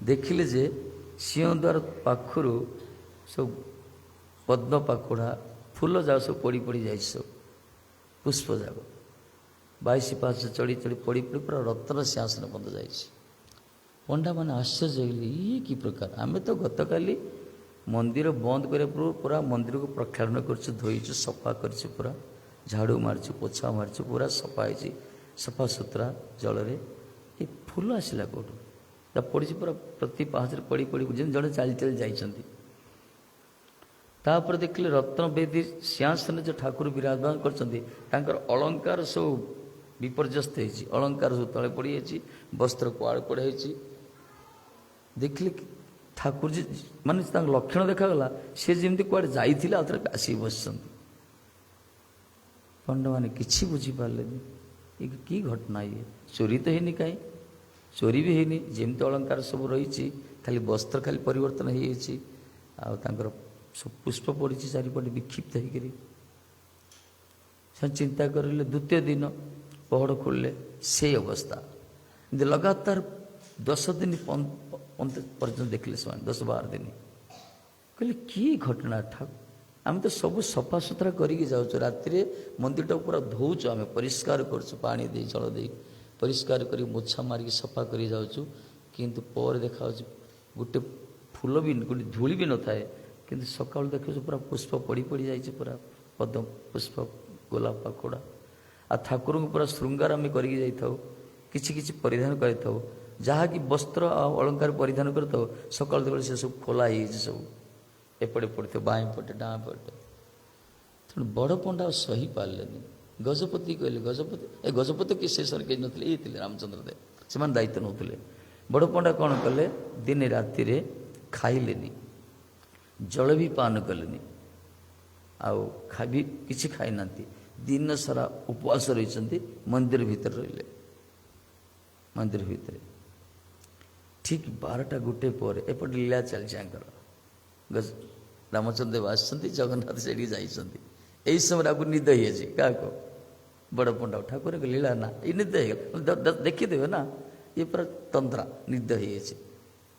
ଦେଖିଲେ ଯେ ସିଂହଦ୍ୱାର ପାଖରୁ ସବୁ ପଦ୍ମ ପାଖୁଡ଼ା, ଫୁଲ ଯାକ ସବୁ ପଡ଼ି ଯାଇଛି, ସବୁ ପୁଷ୍ପ ଯାକ 22 ପାହାଚ ଚଢ଼ି ପଡ଼ି ପୁରା ରତ୍ନ ସିଂହାସନ ବନ୍ଦ ଯାଇଛି। ପଣ୍ଡାମାନେ ଆଶ୍ଚର୍ଯ୍ୟ ହେଇଗଲେ, ଇଏ କି ପ୍ରକାର? ଆମେ ତ ଗତକାଲି ମନ୍ଦିର ବନ୍ଦ କରିବା ପୂର୍ବରୁ ପୁରା ମନ୍ଦିରକୁ ପ୍ରକ୍ଷାଳନ କରିଛୁ, ଧୋଇଛୁ, ସଫା କରିଛୁ, ପୁରା ଝାଡ଼ୁ ମାରିଛୁ, ପୋଛା ମାରିଛୁ, ପୁରା ସଫା ହେଇଛି, ସଫା ସୁତରା ଜଳରେ। ଏ ଫୁଲ ଆସିଲା କେଉଁଠୁ? ତା ପଡ଼ିଛି ପୁରା ପ୍ରତି ପାହାଚରେ ପଡ଼ି ଯେମିତି ଜଣେ ଚାଲି ଯାଇଛନ୍ତି। ତାପରେ ଦେଖିଲେ ରତ୍ନବେଦୀ ସିଂହାସନରେ ଯେଉଁ ଠାକୁର ବିରାଜମାନ କରିଛନ୍ତି, ତାଙ୍କର ଅଳଙ୍କାର ସବୁ ବିପର୍ଯ୍ୟସ୍ତ ହେଇଛି, ଅଳଙ୍କାର ସବୁ ତଳେ ପଡ଼ିଯାଇଛି, ବସ୍ତ୍ର କୁଆଡ଼େ କୁଆଡ଼େ ହେଇଛି। ଦେଖିଲେ ଠାକୁରଜୀ ମାନେ ତାଙ୍କ ଲକ୍ଷଣ ଦେଖାଗଲା, ସେ ଯେମିତି କୁଆଡ଼େ ଯାଇଥିଲେ ଆଉ ଥରେ ଆସିକି ବସିଛନ୍ତି। ପଣ୍ଡାମାନେ କିଛି ବୁଝିପାରିଲେନି, ଏ କି ଘଟଣା? ଇଏ ଚୋରି ତ ହେଇନି, କାହିଁ ଚୋରି ବି ହେଇନି, ଯେମିତି ଅଳଙ୍କାର ସବୁ ରହିଛି, ଖାଲି ବସ୍ତ୍ର ଖାଲି ପରିବର୍ତ୍ତନ ହେଇଯାଇଛି, ଆଉ ତାଙ୍କର ସବୁ ପୁଷ୍ପ ପଡ଼ିଛି ଚାରିପଟେ ବିକ୍ଷିପ୍ତ ହେଇକରି। ସେ ଚିନ୍ତା କରିଲେ, ଦ୍ୱିତୀୟ ଦିନ ପହଡ଼ ଖୋଲିଲେ, ସେଇ ଅବସ୍ଥା। କିନ୍ତୁ ଲଗାତାର 10 ଦିନ ପର୍ଯ୍ୟନ୍ତ ଦେଖିଲେ ସେମାନେ, 10-12 ଦିନ। କହିଲେ କି ଘଟଣା? ଆମେ ତ ସବୁ ସଫା ସୁତରା କରିକି ଯାଉଛୁ, ରାତିରେ ମନ୍ଦିରଟାକୁ ପୁରା ଧୋଉଛୁ, ଆମେ ପରିଷ୍କାର କରୁଛୁ, ପାଣି ଦେଇ ଜଳ ଦେଇ ପରିଷ୍କାର କରି ମୋଛା ମାରିକି ସଫା କରି ଯାଉଛୁ, କିନ୍ତୁ ପରେ ଦେଖାଯାଉଛି ଗୋଟେ ଫୁଲ ବି, ଗୋଟେ ଧୂଳି ବି ନଥାଏ। କିନ୍ତୁ ସକାଳୁ ଦେଖୁଛୁ ପୁରା ପୁଷ୍ପ ପଡ଼ି ଯାଇଛି, ପୁରା ପଦ୍ମ ପୁଷ୍ପ, ଗୋଲାପ ପାଖୁଡ଼ା। ଆଉ ଠାକୁରଙ୍କୁ ପୁରା ଶୃଙ୍ଗାର ଆମେ କରିକି ଯାଇଥାଉ, କିଛି କିଛି ପରିଧାନ କରିଥାଉ, ଯାହାକି ବସ୍ତ୍ର ଆଉ ଅଳଙ୍କାର ପରିଧାନ କରିଥାଉ, ସକାଳୁ ଦେଖୁଛୁ ସେ ସବୁ ଖୋଲା ହେଇଯାଇଛି, ସବୁ ଏପଟେ ପଡ଼ିଥିବ, ବାଁ ପଟେ ଡାଁ ପଟେ। ତେଣୁ ବଡ଼ ପଣ୍ଡା ଆଉ ସହି ପାରିଲେନି। ଗଜପତି କହିଲେ, ଗଜପତି କି ସେ ସମୟରେ କେହି ନଥିଲେ, ଇଏ ଥିଲେ ରାମଚନ୍ଦ୍ର ଦେବ, ସେମାନେ ଦାୟିତ୍ୱ ନେଉଥିଲେ। ବଡ଼ ପଣ୍ଡା କ'ଣ କଲେ, ଦିନେ ରାତିରେ ଖାଇଲେନି, ଜଳ ବି ପାନ କଲେନି, ଆଉ କିଛି ଖାଇନାହାନ୍ତି। ଦିନ ସାରା ଉପବାସ ରହିଛନ୍ତି, ମନ୍ଦିର ଭିତରେ ରହିଲେ। ମନ୍ଦିର ଭିତରେ ଠିକ୍ 12ଟା-1 ପରେ ଏପଟେ ଲୀଳା ଚାଲିଛି ଆଙ୍କର। ରାମଚନ୍ଦ୍ର ଦେବ ଆସିଛନ୍ତି, ଜଗନ୍ନାଥ ସେଠିକି ଯାଇଛନ୍ତି। ଏହି ସମୟରେ ଆକୁ ନିଦ ହେଇଯାଇଛି। କାହାକୁ? ବଡ଼ ପଣ୍ଡା। ଠାକୁରଙ୍କ ଲୀଳା ନା, ଏଇ ନିଦ ହେଇଗଲା, ଦେଖିଦେବେ ନା, ଇଏ ପୁରା ତନ୍ଦ୍ରା, ନିଦ ହେଇଯାଇଛି।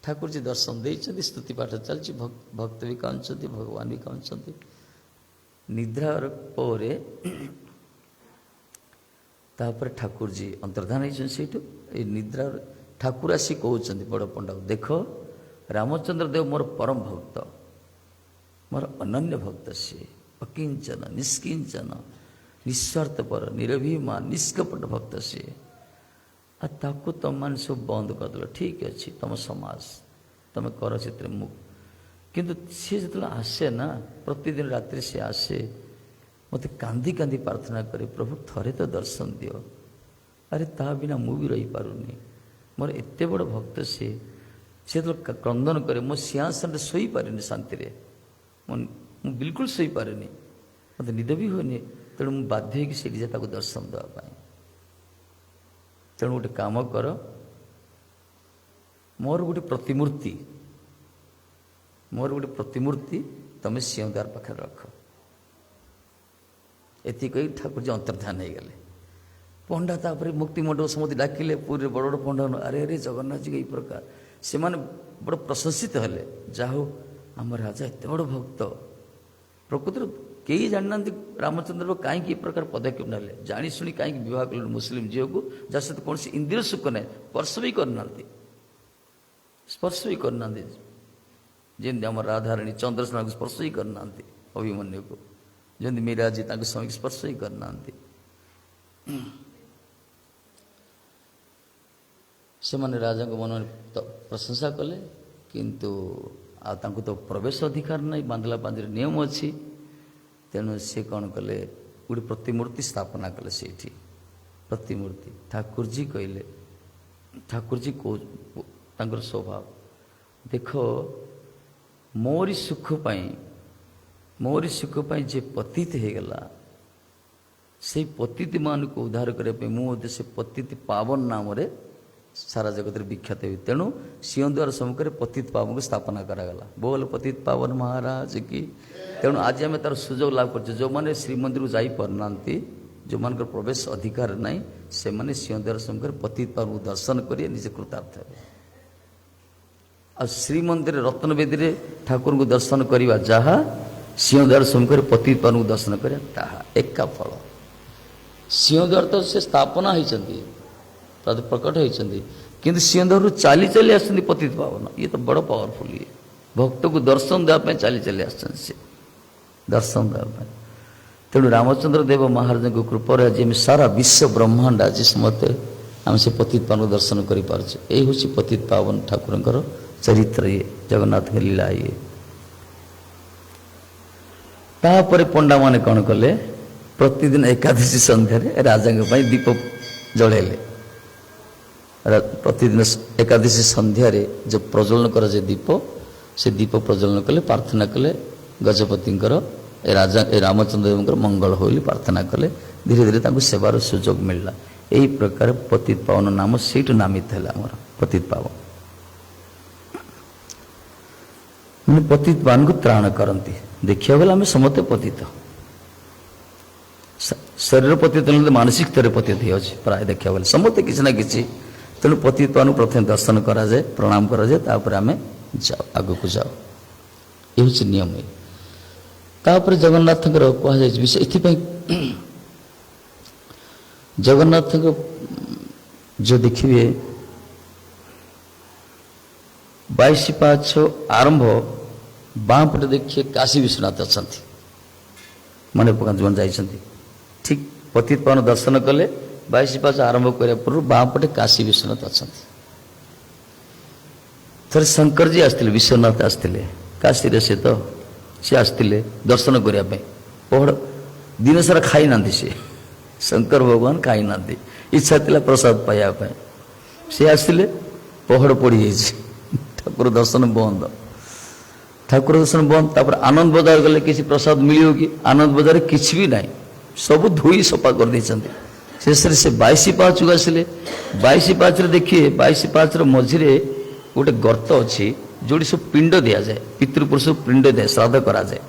ଠାକୁରଜୀ ଦର୍ଶନ ଦେଇଛନ୍ତି, ସ୍ତୁତି ପାଠ ଚାଲିଛି, ଭକ୍ତ ବି କାନ୍ଦୁଛନ୍ତି, ଭଗବାନ ବି କାନ୍ଦୁଛନ୍ତି। ନିଦ୍ରାର ପରେ ତାପରେ ଠାକୁରଜୀ ଅନ୍ତର୍ଧାନ ହେଇଛନ୍ତି ସେଇଠୁ। ଏଇ ନିଦ୍ରା ଠାକୁର ଆସି କହୁଛନ୍ତି ବଡ଼ ପଣ୍ଡାକୁ, ଦେଖ ରାମଚନ୍ଦ୍ର ଦେବ ମୋର ପରମ ଭକ୍ତ, ମୋର ଅନନ୍ୟ ଭକ୍ତ, ସିଏ ଅକିଞ୍ଚନ, ନିଷ୍କିଞ୍ଚନ, ନିଃସ୍ୱାର୍ଥପର, ନିରଭିମାନ, ନିଷ୍କପଟ ଭକ୍ତ ସିଏ। ଆଉ ତାକୁ ତମମାନେ ସବୁ ବନ୍ଦ କରିଦେଲ, ଠିକ୍ ଅଛି, ତମ ସମାଜ ତମେ କର ସେଥିରେ, ମୁଁ କିନ୍ତୁ ସିଏ ଯେତେବେଳେ ଆସେ ନା, ପ୍ରତିଦିନ ରାତିରେ ସିଏ ଆସେ, ମୋତେ କାନ୍ଦି କାନ୍ଦି ପ୍ରାର୍ଥନା କରେ, ପ୍ରଭୁ ଥରେ ତ ଦର୍ଶନ ଦିଅ। ଆରେ ତା ବିନା ମୁଁ ବି ରହିପାରୁନି, ମୋର ଏତେ ବଡ଼ ଭକ୍ତ ସିଏ। ସେ ଯେତେବେଳେ କ୍ରନ୍ଦନ କରେ, ମୋ ସିଂହାସନରେ ଶୋଇପାରେନି ଶାନ୍ତିରେ, ମୁଁ ବିଲକୁଲ ଶୋଇପାରେନି, ମୋତେ ନିଦ ବି ହୁଏନି। ତେଣୁ ମୁଁ ବାଧ୍ୟ ହେଇକି ସେଇଠି ଯାଏ ତାକୁ ଦର୍ଶନ ଦେବା ପାଇଁ। ତେଣୁ ଗୋଟେ କାମ କର, ମୋର ଗୋଟେ ପ୍ରତିମୂର୍ତ୍ତି ତମେ ସିଂହଦ୍ୱାର ପାଖରେ ରଖ। ଏତିକି କହି ଠାକୁରଜୀ ଅନ୍ତର୍ଧାନ ହେଇଗଲେ। ପଣ୍ଡା ତାପରେ ମୁକ୍ତି ମଣ୍ଡପ ସମସ୍ତେ ଡାକିଲେ, ପୁରୀରେ ବଡ଼ ବଡ଼ ପଣ୍ଡା, ଆରେ ଆରେ ଜଗନ୍ନାଥଜୀଙ୍କ ଏଇ ପ୍ରକାର, ସେମାନେ ବଡ଼ ପ୍ରଶଂସିତ ହେଲେ। ଯାହା ହଉ ଆମ ରାଜା ଏତେ ବଡ଼ ଭକ୍ତ। ପ୍ରକୃତରେ କେହି ଜାଣିନାହାନ୍ତି ରାମଚନ୍ଦ୍ର କାହିଁକି ଏ ପ୍ରକାର ପଦକ୍ଷେପ ନେଲେ, ଜାଣିଶୁଣି କାହିଁକି ବିବାହ କଲେ ମୁସଲିମ ଝିଅକୁ, ଯାହା ସହିତ କୌଣସି ଇନ୍ଦ୍ରିୟ ସୁଖ ନାହିଁ, ସ୍ପର୍ଶ ବି କରିନାହାନ୍ତି, ଯେମିତି ଆମ ରାଧାରାଣୀ ଚନ୍ଦ୍ରସେନାକୁ ସ୍ପର୍ଶ ହିଁ କରିନାହାନ୍ତି, ଅଭିମନ୍ୟୁକୁ, ଯେମିତି ମୀରାଜୀ ତାଙ୍କ ସ୍ୱାମୀକୁ ସ୍ପର୍ଶ ହିଁ କରିନାହାନ୍ତି। ସେମାନେ ରାଜାଙ୍କ ମନରେ ପ୍ରଶଂସା କଲେ, କିନ୍ତୁ ଆଉ ତାଙ୍କୁ ତ ପ୍ରବେଶ ଅଧିକାର ନାହିଁ, ବାନ୍ଧିଲା ପାଞ୍ଜିରେ ନିୟମ ଅଛି। ତେଣୁ ସେ କ'ଣ କଲେ, ଗୋଟେ ପ୍ରତିମୂର୍ତ୍ତି ସ୍ଥାପନା କଲେ ସେଇଠି। ପ୍ରତିମୂର୍ତ୍ତି ଠାକୁରଜୀ କହିଲେ, ଠାକୁରଜୀ ତାଙ୍କର ସ୍ୱଭାବ, ଦେଖ ମୋରି ସୁଖ ପାଇଁ ଯେ ପତିତ ହେଇଗଲା, ସେଇ ପତିତମାନଙ୍କୁ ଉଦ୍ଧାର କରିବା ପାଇଁ ମୁଁ ମଧ୍ୟ ସେ ପତିତ ପାବନ ନାମରେ ସାରା ଜଗତରେ ବିଖ୍ୟାତ ହେବି। ତେଣୁ ସିଂହଦ୍ୱାର ସମ୍ମୁଖରେ ପତିତ ପାବନକୁ ସ୍ଥାପନା କରାଗଲା। ବୋଲ ପତିତ ପାବନ ମହାରାଜ କି। ତେଣୁ ଆଜି ଆମେ ତାର ସୁଯୋଗ ଲାଭ କରୁଛୁ। ଯେଉଁମାନେ ଶ୍ରୀମନ୍ଦିରକୁ ଯାଇପାରୁନାହାନ୍ତି, ଯେଉଁମାନଙ୍କର ପ୍ରବେଶ ଅଧିକାର ନାହିଁ, ସେମାନେ ସିଂହଦ୍ୱାର ସମ୍ମୁଖରେ ପତିତ ପାବନକୁ ଦର୍ଶନ କରି ନିଜେ କୃତାର୍ଥ ହେବେ। ଆଉ ଶ୍ରୀମନ୍ଦିରରେ ରତ୍ନବେଦୀରେ ଠାକୁରଙ୍କୁ ଦର୍ଶନ କରିବା ଯାହା, ସିଂହଦ୍ୱାର ସମ୍ମୁଖରେ ପତିତ ପାବନକୁ ଦର୍ଶନ କରିବା ତାହା, ଏକା ଫଳ। ସିଂହଦ୍ୱାର ତ ସେ ସ୍ଥାପନା ହେଇଛନ୍ତି, ପ୍ରକଟ ହେଇଛନ୍ତି, କିନ୍ତୁ ସିଂହଦ୍ୱାରରୁ ଚାଲି ଚାଲି ଆସୁଛନ୍ତି ପତିତ ପାବନ। ଇଏ ତ ବଡ଼ ପାୱାରଫୁଲ୍। ଇଏ ଭକ୍ତକୁ ଦର୍ଶନ ଦେବା ପାଇଁ ଚାଲି ଚାଲି ଆସିଛନ୍ତି, ସେ ଦର୍ଶନ ଦେବା ପାଇଁ। ତେଣୁ ରାମଚନ୍ଦ୍ର ଦେବ ମହାରାଜଙ୍କ କୃପାରେ ଆଜି ଆମେ ସାରା ବିଶ୍ୱ ବ୍ରହ୍ମାଣ୍ଡ ଆଜି ସମସ୍ତେ ଆମେ ସେ ପତିତ ପାବନକୁ ଦର୍ଶନ କରିପାରୁଛେ। ଏଇ ହେଉଛି ପତିତ ପାବନ ଠାକୁରଙ୍କର ଚରିତ୍ର, ଇଏ ଜଗନ୍ନାଥଙ୍କ ଲୀଳା। ଇଏ ତାପରେ ପଣ୍ଡାମାନେ କ'ଣ କଲେ, ପ୍ରତିଦିନ ଏକାଦଶୀ ସନ୍ଧ୍ୟାରେ ରାଜାଙ୍କ ପାଇଁ ଦୀପ ଜଳାଇଲେ। ପ୍ରତିଦିନ ଏକାଦଶୀ ସନ୍ଧ୍ୟାରେ ଯେଉଁ ପ୍ରଜ୍ୱଳନ କରାଯାଏ ଦୀପ, ସେ ଦୀପ ପ୍ରଜ୍ୱଳନ କଲେ, ପ୍ରାର୍ଥନା କଲେ ଗଜପତିଙ୍କର, ଏ ରାମଚନ୍ଦ୍ର ଦେବଙ୍କର ମଙ୍ଗଳ ହୋଇ ବୋଲି ପ୍ରାର୍ଥନା କଲେ। ଧୀରେ ଧୀରେ ତାଙ୍କୁ ସେବାର ସୁଯୋଗ ମିଳିଲା। ଏହି ପ୍ରକାର ପତିତ ପାବନ ନାମ ସେଇଠୁ ନାମିତ ହେଲା ଆମର ପତିତ ପାବନ। ମାନେ ପତିତ ପାବନକୁ ତ୍ରାଣ କରନ୍ତି। ଦେଖିବାକୁ ଗଲେ ଆମେ ସମସ୍ତେ ପତିତ, ଶରୀର ପତିତ ନହେଲେ ମାନସିକ ସ୍ତରରେ ପତିତ ହେଇଯାଉଛି ପ୍ରାୟ ଦେଖିବାକୁ ଗଲେ ସମସ୍ତେ କିଛି ନା କିଛି। ତେଣୁ ପତିତ ପାବନକୁ ପ୍ରଥମେ ଦର୍ଶନ କରାଯାଏ, ପ୍ରଣାମ କରାଯାଏ, ତାପରେ ଆମେ ଆଗକୁ ଯାଉ। ଏ ହେଉଛି ନିୟମ। ତାପରେ ଜଗନ୍ନାଥଙ୍କର କୁହାଯାଇଛି ବିଷୟ, ଏଥିପାଇଁ ଜଗନ୍ନାଥଙ୍କ ଯେଉଁ ଦେଖିବେ 22 ପାହାଚ ଆରମ୍ଭ ବାଁ ପଟେ ଦେଖିବେ କାଶୀ ବିଶ୍ୱନାଥ ଅଛନ୍ତି। ମନେ ପକାନ୍ତୁ ଯେଉଁମାନେ ଯାଇଛନ୍ତି, ଠିକ୍ ପତିତ ପାବନ ଦର୍ଶନ କଲେ 22 ପାହାଚ ଆରମ୍ଭ କରିବା ପୂର୍ବରୁ ବାଁ ପଟେ କାଶୀ ବିଶ୍ୱନାଥ ଅଛନ୍ତି। ଥରେ ଶଙ୍କରଜୀ ଆସିଥିଲେ, ବିଶ୍ୱନାଥ ଆସିଥିଲେ କାଶୀରେ, ସେ ଆସିଥିଲେ ଦର୍ଶନ କରିବା ପାଇଁ। ପହଡ଼ ଦିନ ସାରା ଖାଇନାହାନ୍ତି, ଶଙ୍କର ଭଗବାନ ଖାଇନାହାନ୍ତି, ଇଚ୍ଛା ଥିଲା ପ୍ରସାଦ ପାଇବା ପାଇଁ। ସେ ଆସିଲେ, ପହଡ଼ ପଡ଼ିଯାଇଛି, ଠାକୁର ଦର୍ଶନ ବନ୍ଦ। ତାପରେ ଆନନ୍ଦ ବଜାର ଗଲେ, କିଛି ପ୍ରସାଦ ମିଳିବ କି? ଆନନ୍ଦ ବଜାରରେ କିଛି ବି ନାହିଁ, ସବୁ ଧୋଇ ସଫା କରିଦେଇଛନ୍ତି। ଶେଷରେ ସେ 22 ପାହାଚକୁ ଆସିଲେ। 22 ପାହାଚରେ ଦେଖିବେ, 22 ପାହାଚର ମଝିରେ ଗୋଟେ ଗର୍ତ୍ତ ଅଛି, ଯେଉଁଠି ସବୁ ପିଣ୍ଡ ଦିଆଯାଏ, ପିତୃପୁରୁଷକୁ ପିଣ୍ଡ ଦିଆ, ଶ୍ରାଦ୍ଧ କରାଯାଏ।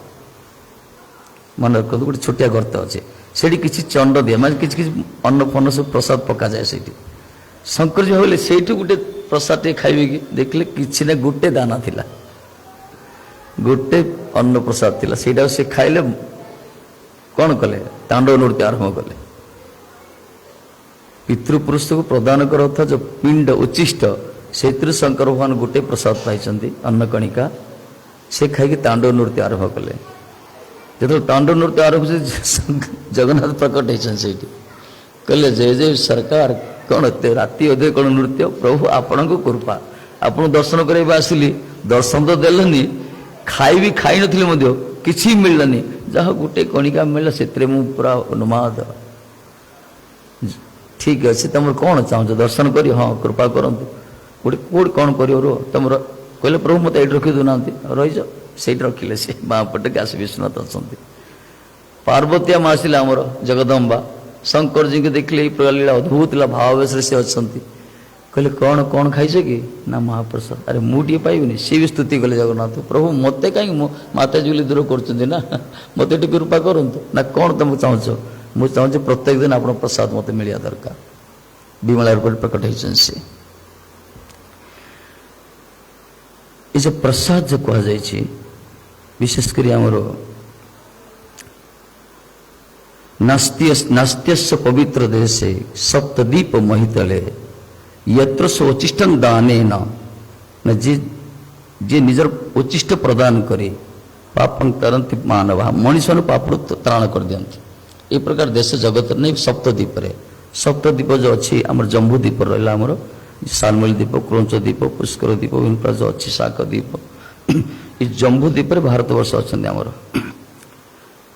ମନେ ରଖନ୍ତୁ, ଗୋଟେ ଛୋଟିଆ ଗର୍ତ୍ତ ଅଛି, ସେଠି କିଛି ଚଣ୍ଡ ଦିଆ, ମାନେ କିଛି କିଛି ଅନ୍ନ ଫନ୍ନ ସବୁ ପ୍ରସାଦ ପକାଯାଏ ସେଇଠି। ଶଙ୍କରଜୀ ଭାବିଲେ ସେଇଠୁ ଗୋଟେ ପ୍ରସାଦ ଟିକେ ଖାଇବେ କି? ଦେଖିଲେ କିଛି ନା, ଗୋଟେ ଦାନା ଥିଲା, ଗୋଟେ ଅନ୍ନ ପ୍ରସାଦ ଥିଲା, ସେଇଟାକୁ ସେ ଖାଇଲେ। କ'ଣ କଲେ? ତାଣ୍ଡବ ନୃତ୍ୟ ଆରମ୍ଭ କଲେ। ପିତୃପୁରୁଷକୁ ପ୍ରଦାନ କରୁଥିବା ଯେଉଁ ପିଣ୍ଡ ଉଚ୍ଚିଷ୍ଟ, ସେଥିରୁ ଶଙ୍କର ଭଗବାନ ଗୋଟେ ପ୍ରସାଦ ପାଇଛନ୍ତି, ଅନ୍ନକଣିକା, ସେ ଖାଇକି ତାଣ୍ଡବ ନୃତ୍ୟ ଆରମ୍ଭ କଲେ। ଯେତେବେଳେ ତାଣ୍ଡବ ନୃତ୍ୟ ଆରମ୍ଭ ହେଉଛି, ଜଗନ୍ନାଥ ପ୍ରକଟ ହେଇଛନ୍ତି ସେଇଠି, କହିଲେ ଜୟ ଜୟ ସରକାର, କ'ଣ ଏତେ ରାତି ଅଧେ କ'ଣ ନୃତ୍ୟ? ପ୍ରଭୁ ଆପଣଙ୍କ କୃପା, ଆପଣଙ୍କୁ ଦର୍ଶନ କରିବା ଆସିଲି, ଦର୍ଶନ ତ ଦେଲେନି, ଖାଇବି ଖାଇନଥିଲି ମଧ୍ୟ କିଛି ମିଳିଲାନି, ଯାହା ଗୋଟେ କଣିକା ମିଳିଲା, ସେଥିରେ ମୁଁ ପୁରା ଉନ୍ମାଦ। ଠିକ୍ ଅଛି, ତମର କ'ଣ ଚାହୁଁଛ? ଦର୍ଶନ କରି, ହଁ କୃପା କରନ୍ତୁ। କୋଉଠି କ'ଣ କରିବ ରୁହ ତମର? କହିଲେ ପ୍ରଭୁ ମୋତେ ଏଇଠି ରଖି ଦେଉନାହାନ୍ତି, ରହିଯାଅ। ସେଇଠି ରଖିଲେ। ସେ ବାଁ ପଟେ କାଶୀ ବିଶ୍ୱନାଥ ଅଛନ୍ତି। ପାର୍ବତୀ ମା ଆସିଲେ ଆମର ଜଗଦମ୍ବା, ଶଙ୍କରଜୀଙ୍କୁ ଦେଖିଲେ ଏଇ ପ୍ରକାର ଲୀଳା ଅଦ୍ଭୁତ ଥିଲା, ଭାବାବେଶରେ ସେ ଅଛନ୍ତି। कहले कौन कौन खाइछ कि ना महाप्रसाद। अरे मुझे पाइबनी सी भी स्तुति कले जगन्नाथ प्रभु मत कहीं माताजी बोली दूर कर मत कृपा करूँ ना कौन तुम चाहछ मुझे चाहूँ प्रत्येक दिन आप प्रसाद मत मिलिया दरकार विमला रूप प्रकट होती से ये जो प्रसाद जो कह विशेषकर आमर नास्त्यस्य पवित्र देशे सप्तदीप महितले यत्र स्वचिष्टं दानेन न जे निजर उच्चिष्ट प्रदान करे पापं तरंति मानव मनुष्य पाप त्राण कर दियंती। ए प्रकार देश जगत नहीं सप्तद्वीप रे सप्तद्वीप जो अच्छी आम जम्बू द्वीप रहा आमर सालमली द्वीप क्रौंच द्वीप पुष्कर द्वीप विभिन्न प्रकार जो अच्छी शाक द्वीप ये जम्बू द्वीप भारतवर्ष अच्छा आमर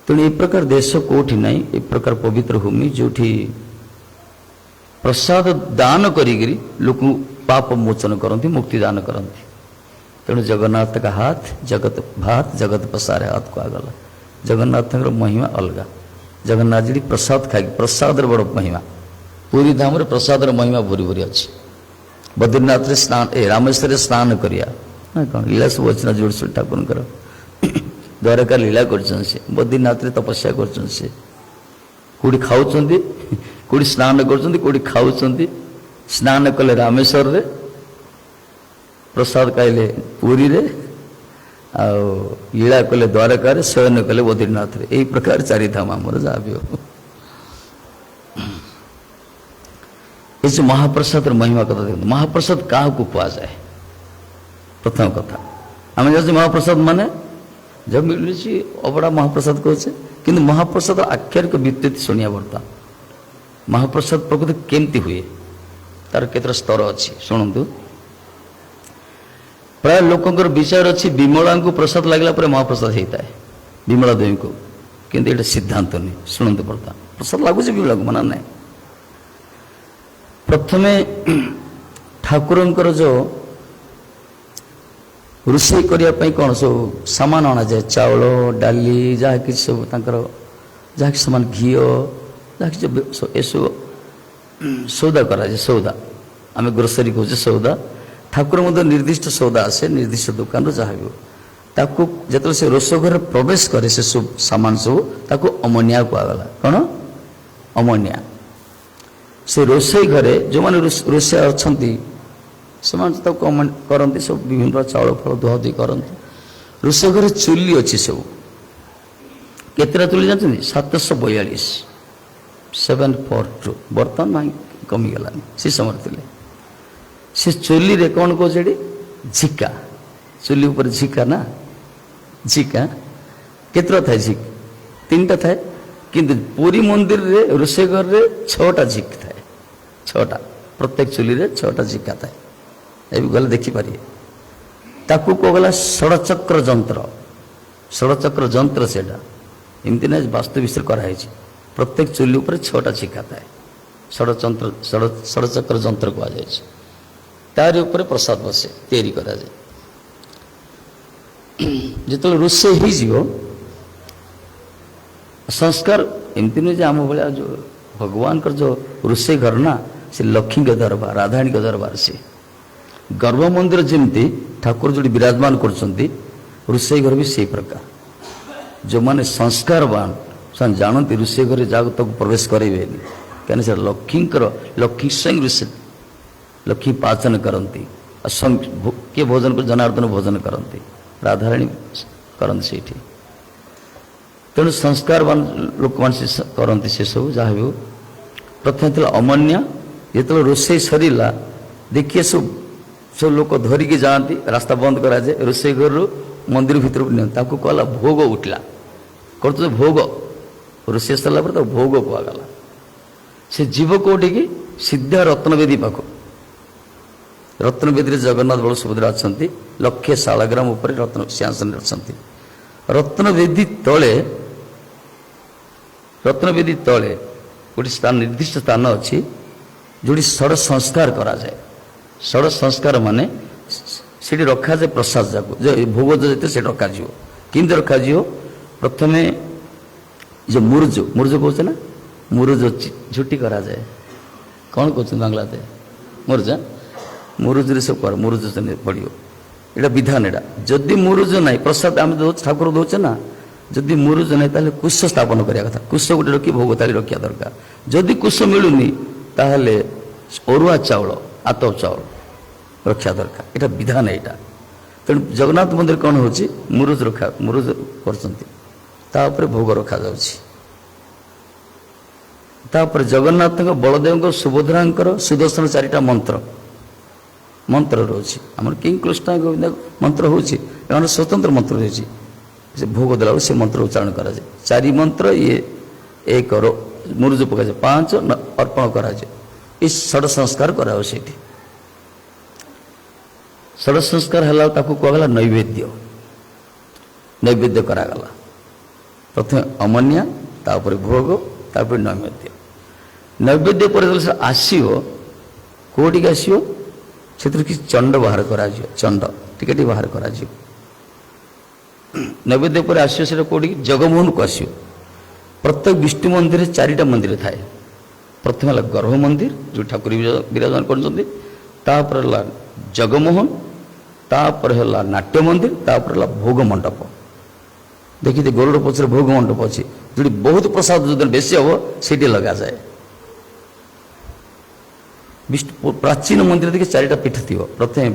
तेणु ए प्रकार देश कोठी नहीं ए प्रकार पवित्र भूमि जो प्रसाद दान करी लोक पाप मोचन करती मुक्ति दान करती। तेणु जगन्नाथ का हाथ जगत भात जगत पसारे हाथ को आगला जगन्नाथ महिमा अलग जगन्नाथ जी प्रसाद खाई प्रसाद बड़ महिमा पूरी धाम रे प्रसाद महिमा भूरी भूरी अच्छी बद्रीनाथ स्नान रामेश्वर स्नान करिया कौन लीला सब अच्छी जोड़ ठाकुर द्वारका लीला कर बद्रीनाथ तपस्या कर खाऊ कोड़ी स्नान कर खाऊ स्नान कले रामेश्वर रे प्रसाद खाइले पुरी रे लीला कले द्वारका रे शयन कले बद्रीनाथ रे यही प्रकार चारि धाम आमर जहाँ भी हो। ये महाप्रसाद महिमा कथा देखते महाप्रसाद क्या कह जाए प्रथम कथा आम जान महाप्रसाद माने जब मिलू अबड़ा महाप्रसाद कहे कि महाप्रसाद आख्यायिक व्युत्पत्ति शुणिया बर्तमान महाप्रसाद प्रकृति केमती हुए तार केतर स्तर अच्छी शुणु प्राय लोकंर विचार अच्छी विमला को प्रसाद लगला महाप्रसाद होता है विमला देवी को किंतु ये सिद्धांत नहीं शुणु बर्तमान प्रसाद लगुच विमला को मना ना प्रथमे ठाकुर जो रोषे करने कौन सब सामान अणा जाए चाउल डाली जहाँ कि सब जहाँ सामान घी जहाँ सौदा करा सौदा आम ग्रोसरी कहे सौदा ठाकुर मध्य निर्दिष्ट सौदा आसे निर्दिष्ट दुकान जहाँ भी ताकू जो से रोष घर प्रवेश करे से सब सामान सब ताकू अमनिया कहगला कौन अमनिया से रोषे घरे जो मैंने रोषिया अच्छा से करती सब विभिन्न चाउल फल धुआधुई करती रोषे घर चुली अच्छी सब केतटा चुली जानते 742 742 बर्तमान ना कमीगला से समय थे से चुली रे कौन कहे झिका चुली ऊपर झिका ना झिका केतटा थाए झिक 3टा थाए किंतु पुरी मंदिर रे रोषे घर रे 6टा झिक थाए 6टा प्रत्येक चुली रे 6टा झिका थाए ये गले देखिपारे ताकू कहगला षड़चक्र जंत्र से एमती ना वास्तु विषय कराई प्रत्येक चुली उपर 6टा झिका थाए षड़चक्र जंत्र कह तारी ऊपर प्रसाद बसे तैयारी करा जाए जो रोषे हो संस्कार एमती नुहे आम भाया जो भगवान का जो रोषे घर ना से लक्ष्मी के दरबार राधाणी के दरबार से गर्भ मंदिर जमती ठाकुर जो विराजमान कर रोषे घर भी से प्रकार जो माने संस्कारवान से जानती रोषे घर जहाँ तक प्रवेश करेंगे कहीं से लक्ष्मी स्वयं रोषे लक्ष्मी पाचन करती किए भोजन कर जनार्दन भोजन करती राधाराणी करती से तेणु संस्कारवान लोक मान करती से सब जहाँ भी प्रथम थी अमन्या जो रोषे सरला देखिए सब लोग धरिकी जाती रास्ता बंद कराए रोषे घर मंदिर भर को कहला भोग उठला कर भोग रोषे सरला भोग कहगला से जीव कौटी की सीधा रत्नवेदी पाख रत्नवेदी जगन्नाथ बल सुभद्रा अच्छा लक्षे शालग्राम उपर रत्न सिंहासन अच्छा रत्नवेदी तले गोटे स्थान निर्दिष्ट स्थान अच्छी जोटी षड़ संस्कार करा जाए षड़ संस्कार माने से रखा जाए प्रसाद जाक जो भोग जो से रखा किंतु रखा प्रथमे जो मुर्ज कहे ना मुर्ज झुटी करा जाए कौन कहते बांग्लाते मुर्जा ମୁରୁଜରେ ସବୁ କର ମୁରୁଜ ପଡ଼ିବ ଏଇଟା ବିଧାନ। ଏଇଟା ଯଦି ମୁରୁଜ ନାହିଁ ପ୍ରସାଦ ଆମେ ଦେଉଛୁ ଠାକୁର ଦେଉଛେ ନା, ଯଦି ମୁରୁଜ ନାହିଁ ତାହେଲେ କୁଶ ସ୍ଥାପନ କରିବା କଥା। କୁଶ ଗୋଟେ ରଖି ଭୋଗ ଥାଳି ରଖିବା ଦରକାର। ଯଦି କୁଶ ମିଳୁନି ତାହେଲେ ଅରୁଆ ଚାଉଳ ଆତପ ଚାଉଳ ରଖିବା ଦରକାର। ଏଇଟା ବିଧାନ ଏଇଟା। ତେଣୁ ଜଗନ୍ନାଥ ମନ୍ଦିର କ'ଣ ହେଉଛି ମୁରୁଜ କରୁଛନ୍ତି, ତାପରେ ଭୋଗ ରଖାଯାଉଛି। ତାପରେ ଜଗନ୍ନାଥଙ୍କ ବଳଦେବଙ୍କ ସୁଭଦ୍ରାଙ୍କର ସୁଦର୍ଶନ 4ଟା ମନ୍ତ୍ର ରହୁଛି। ଆମର କିଂ କୃଷ୍ଣ ଗୋବିନ୍ଦ ମନ୍ତ୍ର ହେଉଛି, ଏମାନେ ସ୍ୱତନ୍ତ୍ର ମନ୍ତ୍ର ରହିଛି। ସେ ଭୋଗ ଦେଲାବେଳକୁ ସେ ମନ୍ତ୍ର ଉଚ୍ଚାରଣ କରାଯାଏ। 4 ମନ୍ତ୍ର ଇଏ 1 ମୁରୁଜ ପକାଯାଏ, 5 ଅର୍ପଣ କରାଯାଏ। ଏ ଷଡ଼ ସଂସ୍କାର କରାଯାଉ। ସେଇଠି ଷଡ଼ ସଂସ୍କାର ହେଲା ତାକୁ କୁହାଗଲା ନୈବେଦ୍ୟ କରାଗଲା। ପ୍ରଥମେ ଅମନ୍ୟା, ତାପରେ ଭୋଗ, ତାପରେ ନୈବେଦ୍ୟ ପରେ ସେ ଆସିବ କୋଉଠିକି ଆସିବ, ସେଥିରୁ କିଛି ଚଣ୍ଡ ବାହାର କରାଯିବ। ଚଣ୍ଡ ଟିକେ ଟିକେ ବାହାର କରାଯିବ। ନୈବେଦ୍ୟ ପରେ ଆସିବ ସେଟା କୋଉଠିକି, ଜଗମୋହନକୁ ଆସିବ। ପ୍ରତ୍ୟେକ ବିଷ୍ଣୁ ମନ୍ଦିରରେ 4ଟା ମନ୍ଦିର ଥାଏ। ପ୍ରଥମେ ହେଲା ଗର୍ଭ ମନ୍ଦିର, ଯେଉଁ ଠାକୁର ବିରାଜମାନ କରୁଛନ୍ତି, ତାପରେ ହେଲା ଜଗମୋହନ, ତାପରେ ହେଲା ନାଟ୍ୟ ମନ୍ଦିର, ତାପରେ ହେଲା ଭୋଗ ମଣ୍ଡପ। ଦେଖିଥିବେ ଗରୁଡ଼ ପଛରେ ଭୋଗ ମଣ୍ଡପ ଅଛି, ଯେଉଁଠି ବହୁତ ପ୍ରସାଦ ଯୋଉଦିନ ବେଶୀ ହେବ ସେଇଠି ଲଗାଯାଏ। ପ୍ରାଚୀନ ମନ୍ଦିର ଦେଖି 4ଟା ପୀଠ ଥିବ। ପ୍ରଥମେ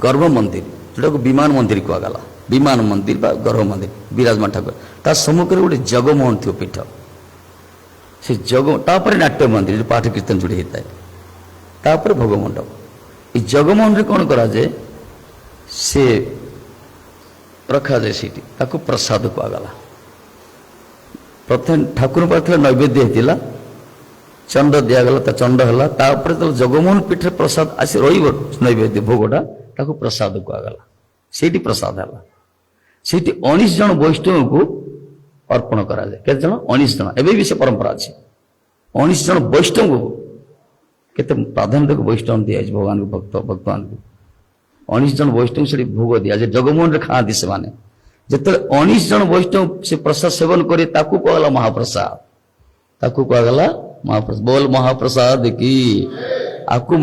ଗର୍ଭ ମନ୍ଦିର, ଯେଉଁଟାକୁ ବିମାନ ମନ୍ଦିର କୁହାଗଲା। ବିମାନ ମନ୍ଦିର ବା ଗର୍ଭ ମନ୍ଦିର ବିରାଜମାନ ଠାକୁର, ତା ସମ୍ମୁଖରେ ଗୋଟେ ଜଗମୋହନ ଥିବ ପୀଠ। ସେ ତାପରେ ନାଟ୍ୟ ମନ୍ଦିର, ଯେଉଁ ପାଠ କୀର୍ତ୍ତନ ଯୋଡ଼ି ହେଇଥାଏ, ତାପରେ ଭୋଗ ମଣ୍ଡପ। এই ଜଗମୋହନରେ କ'ଣ କରାଯାଏ, ସେ ରଖାଯାଏ ସେଇଠି, ତାକୁ ପ୍ରସାଦ କୁହାଗଲା। ପ୍ରଥମେ ଠାକୁରଙ୍କ ପାଖରେ ନୈବେଦ୍ୟ ହେଇଥିଲା, ଚଣ୍ଡ ଦିଆଗଲା, ତା ଚଣ୍ଡ ହେଲା। ତାପରେ ତ ଜଗମୋହନ ପୀଠରେ ପ୍ରସାଦ ଆସି ରହିବ, ନୈବେଦ୍ୟ ଭୋଗଟା, ତାକୁ ପ୍ରସାଦ କୁହାଗଲା। ସେଇଠି ପ୍ରସାଦ ହେଲା। ସେଇଠି 19 ଜଣ ବୈଷ୍ଣବଙ୍କୁ ଅର୍ପଣ କରାଯାଏ। କେତେ ଜଣ? 19 ଜଣ। ଏବେ ବି ସେ ପରମ୍ପରା ଅଛି। 19 ଜଣ ବୈଷ୍ଣବଙ୍କୁ, କେତେ ପ୍ରାଧାନ୍ୟ ବୈଷ୍ଣବ ଦିଆଯାଇଛି ଭଗବାନଙ୍କୁ, ଭକ୍ତମାନଙ୍କୁ। 19 ଜଣ ବୈଷ୍ଣବ ସେଠି ଭୋଗ ଦିଆଯାଏ। ଜଗମୋହନରେ ଖାଆନ୍ତି ସେମାନେ। ଯେତେବେଳେ 19 ଜଣ ବୈଷ୍ଣବ ସେ ପ୍ରସାଦ ସେବନ କରି, ତାକୁ କୁହାଗଲା ମହାପ୍ରସାଦ। ତାକୁ କୁହାଗଲା ମହାପ୍ରସାଦ। ବୋଲ ମହାପ୍ରସାଦ କି। ଆକୁ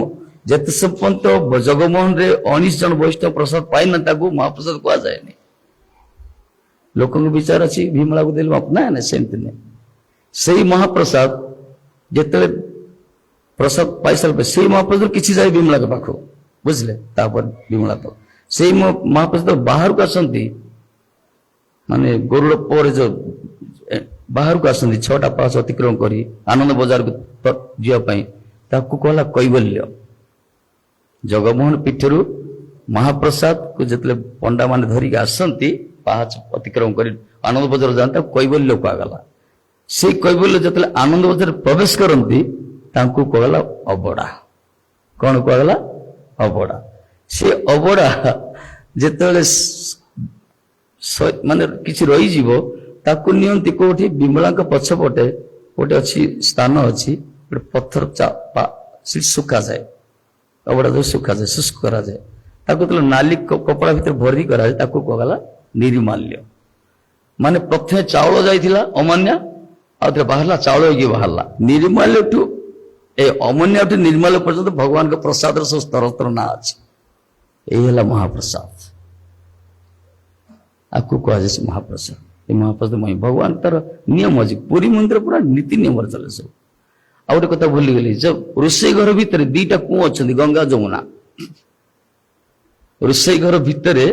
ଯେତେ ପର୍ଯ୍ୟନ୍ତ ଜଗମୋହନରେ 19 ଜଣ ବୈଷ୍ଣବ ପ୍ରସାଦ ପାଇନା, ତାକୁ ମହାପ୍ରସାଦ କୁହାଯାଏନି। ଲୋକଙ୍କ ବିଚାର ଅଛି ବିମଳାକୁ ଦେଲେ ନା, ସେମିତି ନାହିଁ। ସେଇ ମହାପ୍ରସାଦ ଯେତେବେଳେ ପ୍ରସାଦ ପାଇସାରିଲା ପରେ ସେଇ ମହାପ୍ରସାଦ କିଛି ଯାଏ ବିମଳାଙ୍କ ପାଖକୁ, ବୁଝିଲେ, ତାପରେ ବିମଳା ପାଖ ସେଇ ମହାପ୍ରସାଦ ବାହାରକୁ ଆସନ୍ତି, ମାନେ ଗରୁଡ଼ ପରେ ଯୋଉ ବାହାରକୁ ଆସନ୍ତି 6ଟା ପାହାଚ ଅତିକ୍ରମ କରି ଆନନ୍ଦ ବଜାରକୁ ଯିବା ପାଇଁ, ତାକୁ କହିଲା କୈବଲ୍ୟ। ଜଗମୋହନ ପୀଠରୁ ମହାପ୍ରସାଦକୁ ଯେତେବେଳେ ପଣ୍ଡାମାନେ ଧରିକି ଆସନ୍ତି, ପାହାଚ ଅତିକ୍ରମ କରି ଆନନ୍ଦ ବଜାର ଯାଆନ୍ତି, ତାକୁ କୈବଲ୍ୟ କୁହାଗଲା। ସେଇ କୈବଲ୍ୟ ଯେତେବେଳେ ଆନନ୍ଦ ବଜାରରେ ପ୍ରବେଶ କରନ୍ତି, ତାଙ୍କୁ କୁହାଗଲା ଅବଡ଼ା। କ'ଣ କୁହାଗଲା? ଅବଡ଼ା। ସେ ଅବଡ଼ା ଯେତେବେଳେ ମାନେ କିଛି ରହିଯିବ, ତାକୁ ନିଅନ୍ତି କୋଉଠି, ବିମଳାଙ୍କ ପଛପଟେ ଗୋଟେ ଅଛି ସ୍ଥାନ ଅଛି, ଗୋଟେ ପଥର ସେଠି ଶୁଖାଯାଏ। ଅବଡ଼ା ଯୋଉ ଶୁଖାଯାଏ, ଶୁଷ୍କ କରାଯାଏ, ତାକୁ ଯେତେବେଳେ ନାଲି କପଡ଼ା ଭିତରେ ଭରି କରାଯାଏ, ତାକୁ କୁହାଗଲା ନିର୍ମାଲ୍ୟ। ମାନେ ପ୍ରଥମେ ଚାଉଳ ଯାଇଥିଲା ଅମାନ୍ୟ, ଆଉ ଥରେ ବାହାରିଲା ଚାଉଳ ହେଇକି ବାହାରିଲା। ନିର୍ମାଲ୍ୟଠୁ ଏ ଅମନ୍ୟଠୁ ନିର୍ମାଲ୍ୟ ପର୍ଯ୍ୟନ୍ତ ଭଗବାନଙ୍କ ପ୍ରସାଦର ସବୁ ସ୍ତର ସ୍ତର ନାଁ ଅଛି। ଏଇ ହେଲା ମହାପ୍ରସାଦ। ଆକୁ କୁହାଯାଏ ସେ ମହାପ୍ରସାଦ। ଏ ମହାପ୍ରସାଦ ଭଗବାନ ତାର ନିୟମ ଅଛି। ପୁରୀ ମନ୍ଦିର ପୁରା ନୀତି ନିୟମରେ ଚାଲେ ସବୁ। ଆଉ ଗୋଟେ କଥା ଭୁଲିଗଲି, ଯୋଉ ରୋଷେଇ ଘର ଭିତରେ 2ଟା କୂଅ ଅଛନ୍ତି, ଗଙ୍ଗା ଯମୁନା। ରୋଷେଇ ଘର ଭିତରେ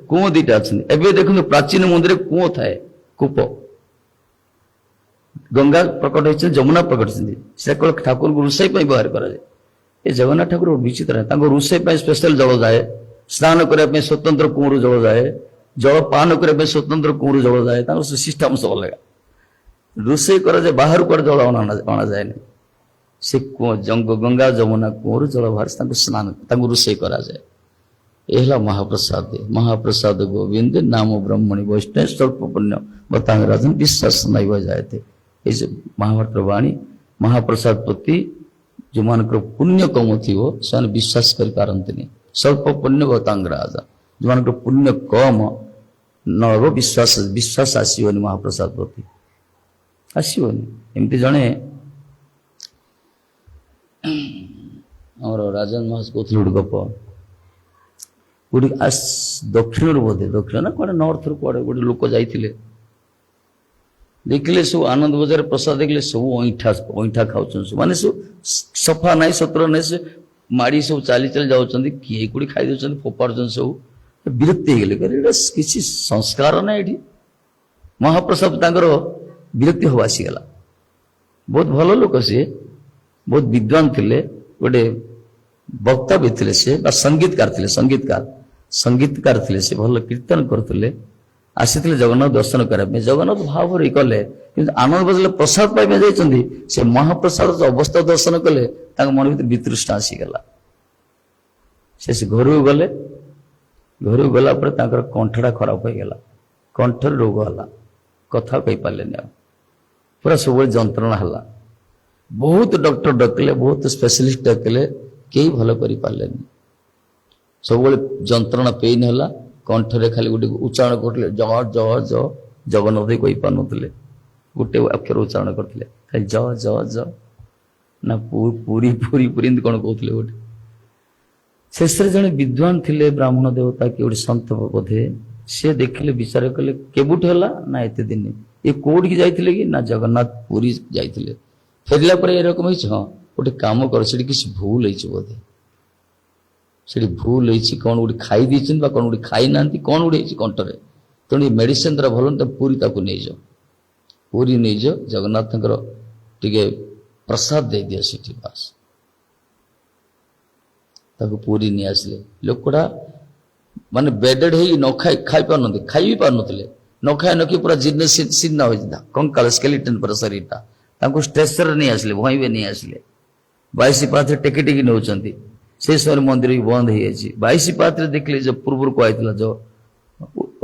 କୂଅ 2ଟା ଅଛନ୍ତି। ଏବେ ଦେଖନ୍ତୁ ପ୍ରାଚୀନ ମନ୍ଦିରରେ କୂଅ ଥାଏ, କୂପ। ଗଙ୍ଗା ପ୍ରକଟ ହେଇଛନ୍ତି, ଯମୁନା ପ୍ରକଟ ହେଇଛନ୍ତି, ସେ କେବଳ ଠାକୁରଙ୍କୁ ରୋଷେଇ ପାଇଁ ବ୍ୟବହାର କରାଯାଏ। ଏ ଜଗନ୍ନାଥ ଠାକୁର ବିଚିତ୍ର, ତାଙ୍କ ରୋଷେଇ ପାଇଁ ସ୍ପେଶାଲ ଜଳ ଯାଏ, ସ୍ନାନ କରିବା ପାଇଁ ସ୍ୱତନ୍ତ୍ର କୂଅରୁ ଜଳ ଯାଏ, ଜଳ ପାନ କରିବା ପାଇଁ ସ୍ୱତନ୍ତ୍ର କୂଅରୁ ଜଳ ଯାଏ। ତାଙ୍କର ସିଷ୍ଟମ ସବୁ ଅଲଗା। ରୋଷେଇ କରାଯାଏ, ବାହାରୁ କୁଆଡେ ଜଳ ଅଣାଯାଏନି। ସେ କୂଅ ଗଙ୍ଗା ଯମୁନା କୂଅରୁ ଜଳ ବାହାରେ, ତାଙ୍କୁ ସ୍ନାନ, ତାଙ୍କୁ ରୋଷେଇ କରାଯାଏ। ଏ ହେଲା ମହାପ୍ରସାଦ। ମହାପ୍ରସାଦ ଗୋବିନ୍ଦ ନାମ ବ୍ରହ୍ମଣୀ ବୈଷ୍ଣବ ସ୍ୱଳ୍ପ ପୁଣ୍ୟ ବତାଙ୍ଗ ରାଜନ ବିଶ୍ୱାସ ନୈବ ଯାଏତେ। ଏଇ ଯେ ମହାଭାରତର ବାଣୀ। ମହାପ୍ରସାଦ ପ୍ରତି ଯେଉଁମାନଙ୍କର ପୁଣ୍ୟ କମ ଥିବ ସେମାନେ ବିଶ୍ୱାସ କରିପାରନ୍ତିନି। ସ୍ୱଳ୍ପ ପୁଣ୍ୟ ବତାଙ୍ଗ ରାଜ, ଯେଉଁମାନଙ୍କର ପୁଣ୍ୟ କମ ନ ହେବ, ବିଶ୍ୱାସ ଆସିବନି ମହାପ୍ରସାଦ ପ୍ରତି, ଆସିବନି। ଏମିତି ଜଣେ ଆମର ରାଜନ ମହାସ କହୁଥିଲେ ଗୋଟେ ଗପ ଗୋଟେ ଦକ୍ଷିଣରୁ ବୋଧେ ଦକ୍ଷିଣ ନା କୁଆଡ଼େ ନର୍ଥରୁ କୁଆଡ଼େ ଗୋଟେ ଲୋକ ଯାଇଥିଲେ ଦେଖିଲେ ସବୁ ଆନନ୍ଦ ବଜାର ପ୍ରସାଦ ଦେଖିଲେ ସବୁ ଅଇଁଠା ଖାଉଛନ୍ତି ସବୁ ମାନେ ସବୁ ସଫା ନାହିଁ ସତର ନାହିଁ ସେ ମାଡ଼ି ସବୁ ଚାଲି ଚାଲି ଯାଉଛନ୍ତି କିଏ କୋଉଠି ଖାଇ ଦେଉଛନ୍ତି ଫୋପାଡୁଛନ୍ତି ସବୁ ବିରକ୍ତି ହେଇଗଲେ ଏଇଟା କିଛି ସଂସ୍କାର ନାହିଁ ଏଠି ମହାପ୍ରସାଦ ତାଙ୍କର ବିରକ୍ତି ହବା ଆସିଗଲା ବହୁତ ଭଲ ଲୋକ ସିଏ ବହୁତ ବିଦ୍ୱାନ ଥିଲେ ଗୋଟେ ବକ୍ତା ବି ଥିଲେ ସେ ବା ସଙ୍ଗୀତକାର ଥିଲେ ସଙ୍ଗୀତକାର ଥିଲେ ସେ ଭଲ କୀର୍ତ୍ତନ କରୁଥିଲେ ଆସିଥିଲେ ଜଗନ୍ନାଥ ଦର୍ଶନ କରିବା ପାଇଁ ଜଗନ୍ନାଥ ଭାବରେ କଲେ କିନ୍ତୁ ଆନନ୍ଦ ବଜାରରେ ପ୍ରସାଦ ପାଇବା ଯାଇଛନ୍ତି ସେ ମହାପ୍ରସାଦ ଅବସ୍ଥା ଦର୍ଶନ କଲେ ତାଙ୍କ ମନ ଭିତରେ ବିତୃଷ୍ଣା ଆସିଗଲା ସେ ଘରକୁ ଗଲା ପରେ ତାଙ୍କର କଣ୍ଠଟା ଖରାପ ହେଇଗଲା କଣ୍ଠରେ ରୋଗ ହେଲା କଥା କହିପାରିଲେନି ଆଉ ପୁରା ସବୁବେଳେ ଯନ୍ତ୍ରଣା ହେଲା ବହୁତ ଡକ୍ଟର ଡାକିଲେ ବହୁତ ସ୍ପେଶାଲିଷ୍ଟ ଡାକିଲେ କେହି ଭଲ କରିପାରିଲେନି ସବୁବେଳେ ଯନ୍ତ୍ରଣା ପେନ୍ ହେଲା କଣ୍ଠରେ ଖାଲି ଗୋଟେ ଉଚ୍ଚାରଣ କରୁଥିଲେ ଜଗନ୍ନାଥ କହିପାରୁନଥିଲେ ଗୋଟେ ଅକ୍ଷର ଉଚ୍ଚାରଣ କରୁଥିଲେ ଖାଲି ନା ପୁରୀ ଏମିତି କଣ କହୁଥିଲେ ଗୋଟେ ଶେଷରେ ଜଣେ ବିଦ୍ୱାନ ଥିଲେ ବ୍ରାହ୍ମଣ ଦେବତା କି ଗୋଟେ ସନ୍ଥ ବୋଧେ ସେ ଦେଖିଲେ ବିଚାର କଲେ କେବୁଠୁ ହେଲା ନା ଏତେ ଦିନ ଏ କୋଉଠିକି ଯାଇଥିଲେ କି ନା ଜଗନ୍ନାଥ ପୁରୀ ଯାଇଥିଲେ ଫେରିଲା ପରେ ଏରକମ ହେଇଛି ହଁ ଗୋଟେ କାମ କର ସେଠି କିଛି ଭୁଲ ହେଇଛି ବୋଧେ ସେଠି ଭୁଲ ହେଇଛି କଣ ଗୋଟେ ଖାଇ ଦେଇଛନ୍ତି ବା କଣ ଗୋଟେ ଖାଇନାହାନ୍ତି କଣ ଗୋଟେ ହେଇଛି କଣ୍ଠରେ ତେଣୁ ଏ ମେଡିସିନ ଦ୍ୱାରା ଭଲ ପୁରୀ ତାକୁ ନେଇଯାଅ ପୁରୀ ନେଇଯାଅ ଜଗନ୍ନାଥଙ୍କର ଟିକେ ପ୍ରସାଦ ଦେଇଦିଅ ସେଠି ବାସ୍ ତାକୁ ପୁରୀ ନେଇ ଆସିଲେ ଲୋକଟା ମାନେ ବେଡେଡ୍ ହେଇକି ନ ଖାଇ ପାରୁନଥିଲେ ଖାଇ ବି ପାରୁନଥିଲେ ନ ଖାଇ ପୁରା ଶୀର୍ଣ୍ଣ ହୋଇଛି କଙ୍କାଳ ସ୍କେଲିଟନ ପୁରା ଶରୀରଟା ତାଙ୍କୁ ଷ୍ଟ୍ରେଚରରେ ନେଇ ଆସିଲେ ଭଇଁବେ ନେଇ ଆସିଲେ 22 ପାହାଚରେ ଟେକି ଟେକି ନେଉଛନ୍ତି ସେ ସମୟରେ ମନ୍ଦିର ବି ବନ୍ଦ ହେଇଯାଇଛି 22 ପାହାଚରେ ଦେଖିଲେ ଯୋଉ ପୂର୍ବରୁ କୁହାଯାଇଥିଲା ଯୋଉ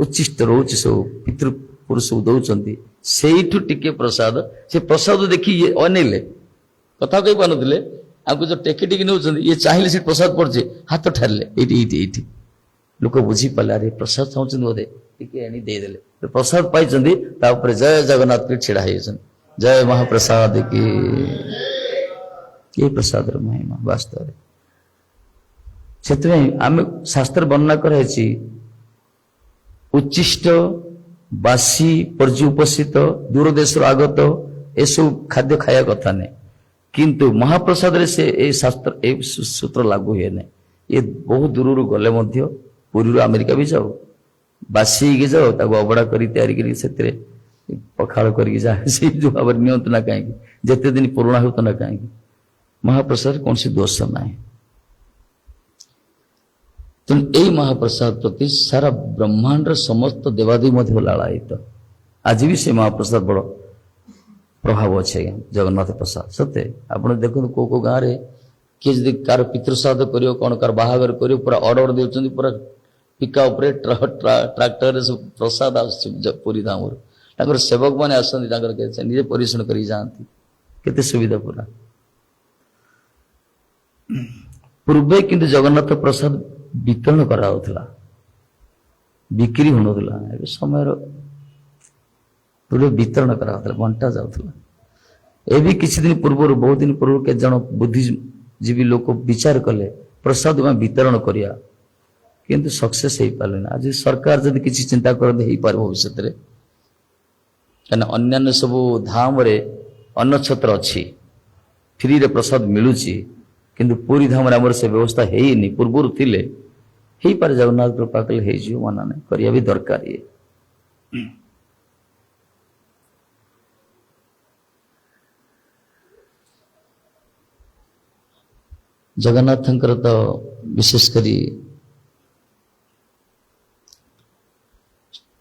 ଉଚ୍ଚିଷ୍ଟ ରହୁଛି ସବୁ ପିତୃପୁରୁଷକୁ ଦଉଛନ୍ତି ସେଇଠୁ ଟିକେ ପ୍ରସାଦ ସେ ପ୍ରସାଦ ଦେଖି ଅନେଇଲେ କଥା କହି ପାରୁନଥିଲେ ଆକୁ ଯୋଉ ଟେକି ଟେକି ନେଉଛନ୍ତି ଇଏ ଚାହିଁଲେ ସେଠି ପ୍ରସାଦ ପଡୁଛି ହାତ ଠାରିଲେ ଏଇଠି ଲୋକ ବୁଝିପାରିଲେ ଆରେ ପ୍ରସାଦ ଚାହୁଁଛନ୍ତି ବୋଧେ ଟିକେ ଆଣି ଦେଇଦେଲେ ପ୍ରସାଦ ପାଇଛନ୍ତି ତାପରେ ଜୟ ଜଗନ୍ନାଥ ଛିଡା ହେଇଯାଇଛନ୍ତି ଜୟ ମହାପ୍ରସାଦ କି ପ୍ରସାଦର ମହିମା ବାସ୍ତବରେ ସେଥିପାଇଁ ଆମେ ଶାସ୍ତ୍ର ବର୍ଣ୍ଣନା କରାଯାଇଛି ଉଚ୍ଚିଷ୍ଟ ବାସି ପର୍ଯ୍ୟୁପସିତ ଦୂର ଦେଶରୁ ଆଗତ ଏସବୁ ଖାଦ୍ୟ ଖାଇବା କଥା ନାହିଁ କିନ୍ତୁ ମହାପ୍ରସାଦରେ ସେ ଏ ଶାସ୍ତ୍ର ଏ ସୂତ୍ର ଲାଗୁ ହୁଏ ନାହିଁ ଏ ବହୁତ ଦୂରରୁ ଗଲେ ମଧ୍ୟ ପୁରୀରୁ ଆମେରିକା ବି ଯାଉ ବାସି ହେଇକି ଯାଉ ତାକୁ ଅବଢା କରି ତିଆରି କରି ସେଥିରେ ପଖାଳ କରିକି ଯା ସେଇ ଯୋଉ ଭାବରେ ନିଅନ୍ତୁ ନା କାହିଁକି ଯେତେ ଦିନ ପୁରୁଣା ହେଉତ ନା କାହିଁକି ମହାପ୍ରସାଦରେ କୌଣସି ଦୋଷ ନାହିଁ ତେଣୁ ଏଇ ମହାପ୍ରସାଦ ପ୍ରତି ସାରା ବ୍ରହ୍ମାଣ୍ଡର ସମସ୍ତ ଦେବାଦେବୀ ମଧ୍ୟ ଲାଳାୟିତ ଆଜି ବି ସେ ମହାପ୍ରସାଦ ବଡ ପ୍ରଭାବ ଅଛି ଆଜ୍ଞା ଜଗନ୍ନାଥ ପ୍ରସାଦ ସତେ ଆପଣ ଦେଖନ୍ତୁ କୋଉ ଗାଁରେ କିଏ ଯଦି କାହାର ପିତୃଶ୍ରାଦ୍ଧ କରିବ କଣ କାହାର ବାହାଘର କରିବ ପୁରା ଅର୍ଡର ଦେଉଛନ୍ତି ପୁରା ପିକା ଉପରେ ଟ୍ରାକ୍ଟରରେ ସବୁ ପ୍ରସାଦ ଆସୁଛି ପୁରୀ ଧାମରୁ ତାଙ୍କର ସେବକ ମାନେ ଆସନ୍ତି ତାଙ୍କର ନିଜେ ପରିବେଷଣ କରିକି ଯାଆନ୍ତି କେତେ ସୁବିଧା ପୁରା ପୂର୍ବେ କିନ୍ତୁ ଜଗନ୍ନାଥ ପ୍ରସାଦ ବିତରଣ କରାଯାଉଥିଲା ବିକ୍ରି ହଉନଥିଲା ଏବେ ସମୟର ପୂର୍ବେ ବିତରଣ କରାଯାଉଥିଲା ବଣ୍ଟା ଯାଉଥିଲା ଏବେ କିଛି ଦିନ ପୂର୍ବରୁ ବହୁତ ଦିନ ପୂର୍ବରୁ କେତେ ଜଣ ବୁଦ୍ଧିଜୀବୀ ଲୋକ ବିଚାର କଲେ ପ୍ରସାଦ ବିତରଣ କରିବା କିନ୍ତୁ ସକ୍ସେସ୍ ହେଇପାରିଲେନି ଆଜି ସରକାର ଯଦି କିଛି ଚିନ୍ତା କରନ୍ତି ହେଇପାରେ ଭବିଷ୍ୟତରେ କାହିଁକିନା ଅନ୍ୟାନ୍ୟ ସବୁ ଧାମରେ ଅନ୍ନଛତ୍ର ଅଛି ଫ୍ରିରେ ପ୍ରସାଦ ମିଳୁଛି କିନ୍ତୁ ପୁରୀ ଧାମରେ ଆମର ସେ ବ୍ୟବସ୍ଥା ହେଇନି ପୂର୍ବରୁ ଥିଲେ ହେଇପାରେ ଜଗନ୍ନାଥ କୃପା କଲେ ହେଇଯିବ ମନା ନାହିଁ କରିବା ବି ଦରକାର ଇଏ ଜଗନ୍ନାଥଙ୍କର ତ ବିଶେଷ କରି